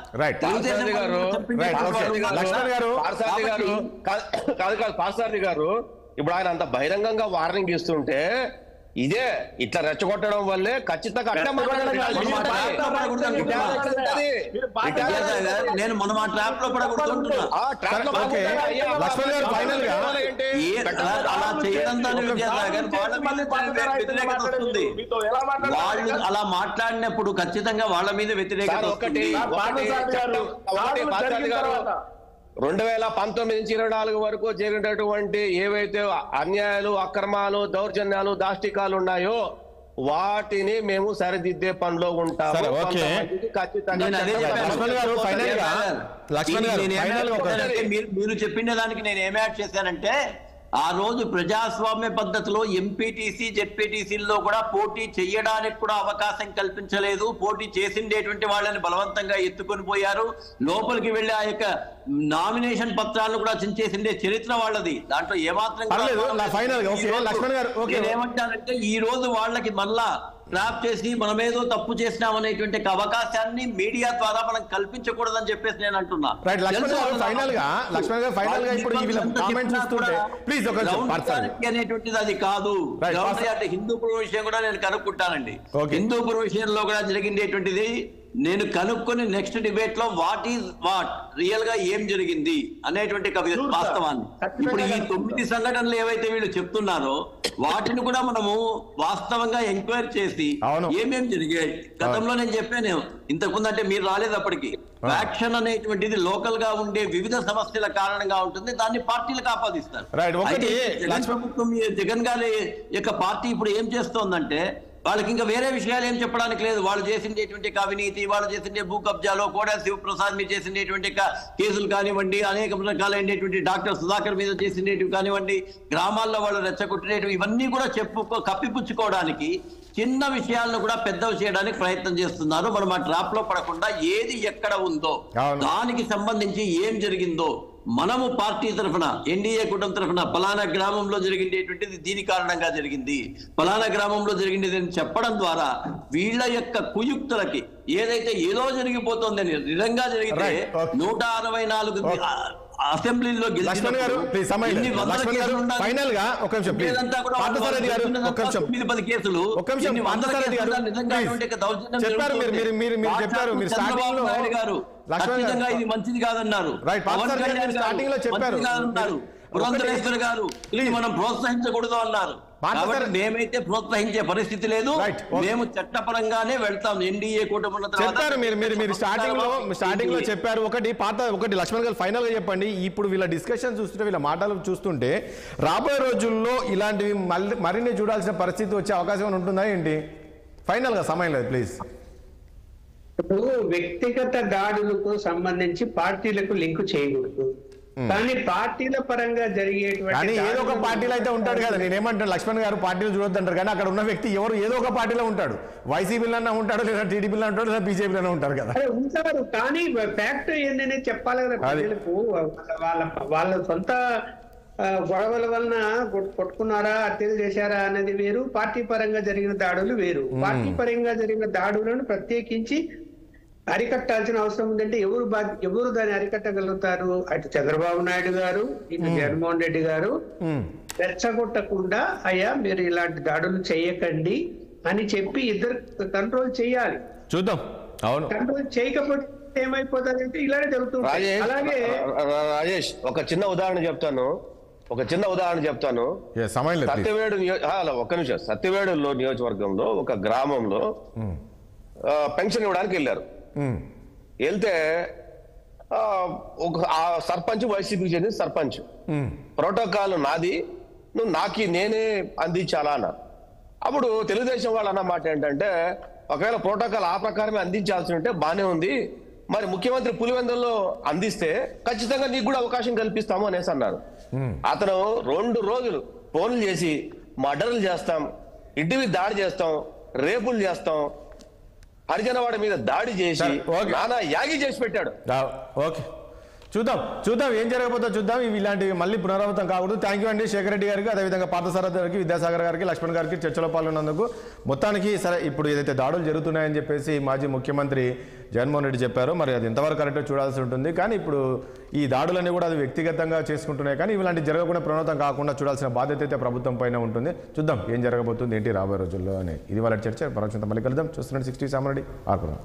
పార్సారథి గారు ఇప్పుడు ఆయన అంత బహిరంగంగా వార్నింగ్ ఇస్తుంటే ఇదే ఇట్లా రెచ్చగొట్టడం వల్లే ఖచ్చితంగా నేను మన మా ట్రాప్ లో పడకూడదు. అలా చేయడం వ్యతిరేకత వస్తుంది. వాళ్ళు అలా మాట్లాడినప్పుడు ఖచ్చితంగా వాళ్ళ మీద వ్యతిరేకత వస్తుంది. 2019 నుంచి 24 వరకు జరిగినటువంటి ఏవైతే అన్యాయాలు, అక్రమాలు, దౌర్జన్యాలు, దాష్టికాలు ఉన్నాయో వాటిని మేము సరిదిద్దే పనిలో ఉంటాము. మీరు చెప్పిన దానికి నేను ఏం యాడ్ చేశానంటే ఆ రోజు ప్రజాస్వామ్య పద్ధతిలో ఎంపీటీసీ జెడ్పీటీసీల్లో కూడా పోటీ చేయడానికి కూడా అవకాశం కల్పించలేదు. పోటీ చేసిండేటువంటి వాళ్ళని బలవంతంగా ఎత్తుకొని పోయారు. లోపలికి వెళ్లి ఆ యొక్క నామినేషన్ పత్రాలను కూడా చించేసిండే చరిత్ర వాళ్ళది. దాంట్లో ఏమాత్రం ఏమంటారంటే ఈ రోజు వాళ్ళకి మళ్ళా ట్రాప్ చేసి మనమేదో తప్పు చేసినామనేటువంటి అవకాశాన్ని మీడియా ద్వారా మనం కల్పించకూడదని చెప్పేసి నేను అంటున్నా. అనేటువంటిది అది కాదు. అంటే హిందూపురం విషయం కూడా నేను కనుక్కుంటానండి. హిందూపురం విషయంలో కూడా జరిగిండేటువంటిది నేను కనుక్కొని నెక్స్ట్ డిబేట్ లో వాట్ రియల్ గా ఏం జరిగింది అనేటువంటి వాస్తవాన్ని ఇప్పుడు ఈ 9 సంఘటనలు ఏవైతే వీళ్ళు చెప్తున్నారో వాటిని కూడా మనము వాస్తవంగా ఎంక్వైరీ చేసి ఏమేమి జరిగాయి. గతంలో నేను చెప్పాను ఇంతకుముందు, అంటే మీరు రాలేదు అప్పటికి. ఫ్యాక్షన్ అనేటువంటిది లోకల్ గా ఉండే వివిధ సమస్యల కారణంగా ఉంటుంది. దాన్ని పార్టీలకు ఆపాదిస్తారు. జగన్ గారి యొక్క పార్టీ ఇప్పుడు ఏం చేస్తోందంటే వాళ్ళకి ఇంకా వేరే విషయాలు ఏం చెప్పడానికి లేదు. వాళ్ళు చేసిండేటువంటి అవినీతి, వాళ్ళు చేసిండే భూ కబ్జాలో కోడా శివప్రసాద్ మీద చేసిండేటువంటి కేసులు కానివ్వండి, అనేక రకాలైనటువంటి డాక్టర్ సుధాకర్ మీద చేసిండేటివి కానివ్వండి, గ్రామాల్లో వాళ్ళు రెచ్చగొట్టినవి, ఇవన్నీ కూడా కప్పిపుచ్చుకోవడానికి చిన్న విషయాలను కూడా పెద్దవి చేయడానికి ప్రయత్నం చేస్తున్నారు. మనం ఆ ట్రాప్ లో పడకుండా ఏది ఎక్కడ ఉందో దానికి సంబంధించి ఏం జరిగిందో మనము పార్టీ తరఫున, ఎన్డీఏ కూటమి తరఫున పలానా గ్రామంలో జరిగిండేటువంటిది దీని కారణంగా జరిగింది, పలానా గ్రామంలో జరిగింది అని చెప్పడం ద్వారా వీళ్ళ యొక్క కుయుక్తులకి ఏదైతే ఏదో జరిగిపోతుందని నిజంగా జరిగితే 164 అసెంబ్లీలో ఇది మంచిది కాదన్నారు. పురంధరేశ్వర్ గారు ఇది మనం ప్రోత్సహించకూడదు అన్నారు. కాబట్టి మేమైతే ప్రోత్సహించే పరిస్థితి లేదు. మేము చట్టపరంగానే వెళ్తాం. ఎన్డీఏ కూటమి చెప్పారు మీరు స్టార్టింగ్ లో చెప్పారు. ఒకటి లక్ష్మణ్ గారు ఫైనల్ గా చెప్పండి. ఇప్పుడు వీళ్ళ డిస్కషన్ చూస్తుంటే, వీళ్ళ మాటలు చూస్తుంటే రాబోయే రోజుల్లో ఇలాంటివి మరిన్ని చూడాల్సిన పరిస్థితి వచ్చే అవకాశం ఉంటుందా ఏంటి? ఫైనల్ గా సమయం లేదు ప్లీజ్. ఇప్పుడు వ్యక్తిగత దాడులకు సంబంధించి పార్టీలకు లింక్ చేయకూడదు. కానీ పార్టీల పరంగా జరిగేటువంటి ఏదో ఒక పార్టీలో అయితే ఉంటాడు కదా. నేనేమంటాను, లక్ష్మణ్ గారు పార్టీలు చూడొద్దంటారు, కానీ అక్కడ ఉన్న వ్యక్తి ఎవరు ఏదో ఒక పార్టీలో ఉంటాడు. వైసీపీలోనే ఉంటాడు, లేదా టీడీపీలో ఉంటాడు, లేదా బీజేపీలోనే ఉంటారు కదా. ఉంటారు, కానీ ఫ్యాక్ట్ ఏంటనే చెప్పాలి కదా ప్రజలకు. వాళ్ళ సొంత గొడవల వలన కొట్టుకున్నారా, హత్యలు చేశారా అనేది వేరు, పార్టీ పరంగా జరిగిన దాడులు వేరు. పార్టీ పరంగా జరిగిన దాడులను ప్రత్యేకించి అరికట్టాల్సిన అవసరం ఉందంటే ఎవరు దాన్ని అరికట్టగలుగుతారు? అటు చంద్రబాబు నాయుడు గారు, ఇటు జగన్మోహన్ రెడ్డి గారు రెచ్చగొట్టకుండా అయ్యా మీరు ఇలాంటి దాడులు చేయకండి అని చెప్పి ఇద్దరు కంట్రోల్ చేయాలి. చూద్దాం. అవును, కంట్రోల్ చేయకపోతే ఏమైపోతుందంటే ఇలానే జరుగుతుంది. అలాగే రాజేష్ ఒక చిన్న ఉదాహరణ చెప్తాను. సత్యవేడు ఒక్క నిమిషం. సత్యవేడులో నియోజకవర్గంలో ఒక గ్రామంలో పెన్షన్ ఇవ్వడానికి వెళ్ళారు. వెళ్తే ఆ సర్పంచ్ వైసీపీకి చెందిన సర్పంచ్ ప్రోటోకాల్ నాది, నువ్వు నేనే అందించాలా అన్నారు. అప్పుడు తెలుగుదేశం వాళ్ళు అన్న మాట ఏంటంటే, ఒకవేళ ప్రోటోకాల్ ఆ ప్రకారమే అందించాల్సి ఉంటే బానే ఉంది, మరి ముఖ్యమంత్రి పులివెందుల్లో అందిస్తే ఖచ్చితంగా నీకు కూడా అవకాశం కల్పిస్తాము అనేసి అన్నారు. అతను 2 రోజులు ఫోన్లు చేసి మర్డర్లు చేస్తాం, ఇంటి మీద దాడి చేస్తాం, రేపులు చేస్తాం, హరిజనవాడ మీద దాడి చేసి నానా యాగి చేసి పెట్టాడు. ఓకే, చూద్దాం ఏం జరగబోతుందో చూద్దాం. ఇవి ఇలాంటివి మళ్ళీ పునరావృతం కాకూడదు. థ్యాంక్ యూ అండి శేఖర్ రెడ్డి గారికి, అదేవిధంగా పార్థసారథి గారికి, విద్యాసాగర్ గారికి, లక్ష్మణ్ గారికి చర్చలో పాల్గొన్నందుకు. మొత్తానికి సరే, ఇప్పుడు ఏదైతే దాడులు జరుగుతున్నాయని చెప్పేసి మాజీ ముఖ్యమంత్రి జగన్మోహన్ రెడ్డి చెప్పారో, మరి అది ఎంతవరకు కరెక్ట్గా చూడాల్సి ఉంటుంది. కానీ ఇప్పుడు ఈ దాడులన్నీ కూడా అది వ్యక్తిగతంగా చేసుకుంటున్నాయి. కానీ ఇలాంటి జరగకుండా పునరావృతం కాకుండా చూడాల్సిన బాధ్యత అయితే ప్రభుత్వం పైన ఉంటుంది. చూద్దాం ఏం జరగబోతుంది ఏంటి రాబోయే రోజుల్లో అని. ఇది వాళ్ళ చర్చ. మరొక మళ్ళీ కలుద్దాం. చూస్తున్నాడు 60 సామరెడ్డి ఆకురం.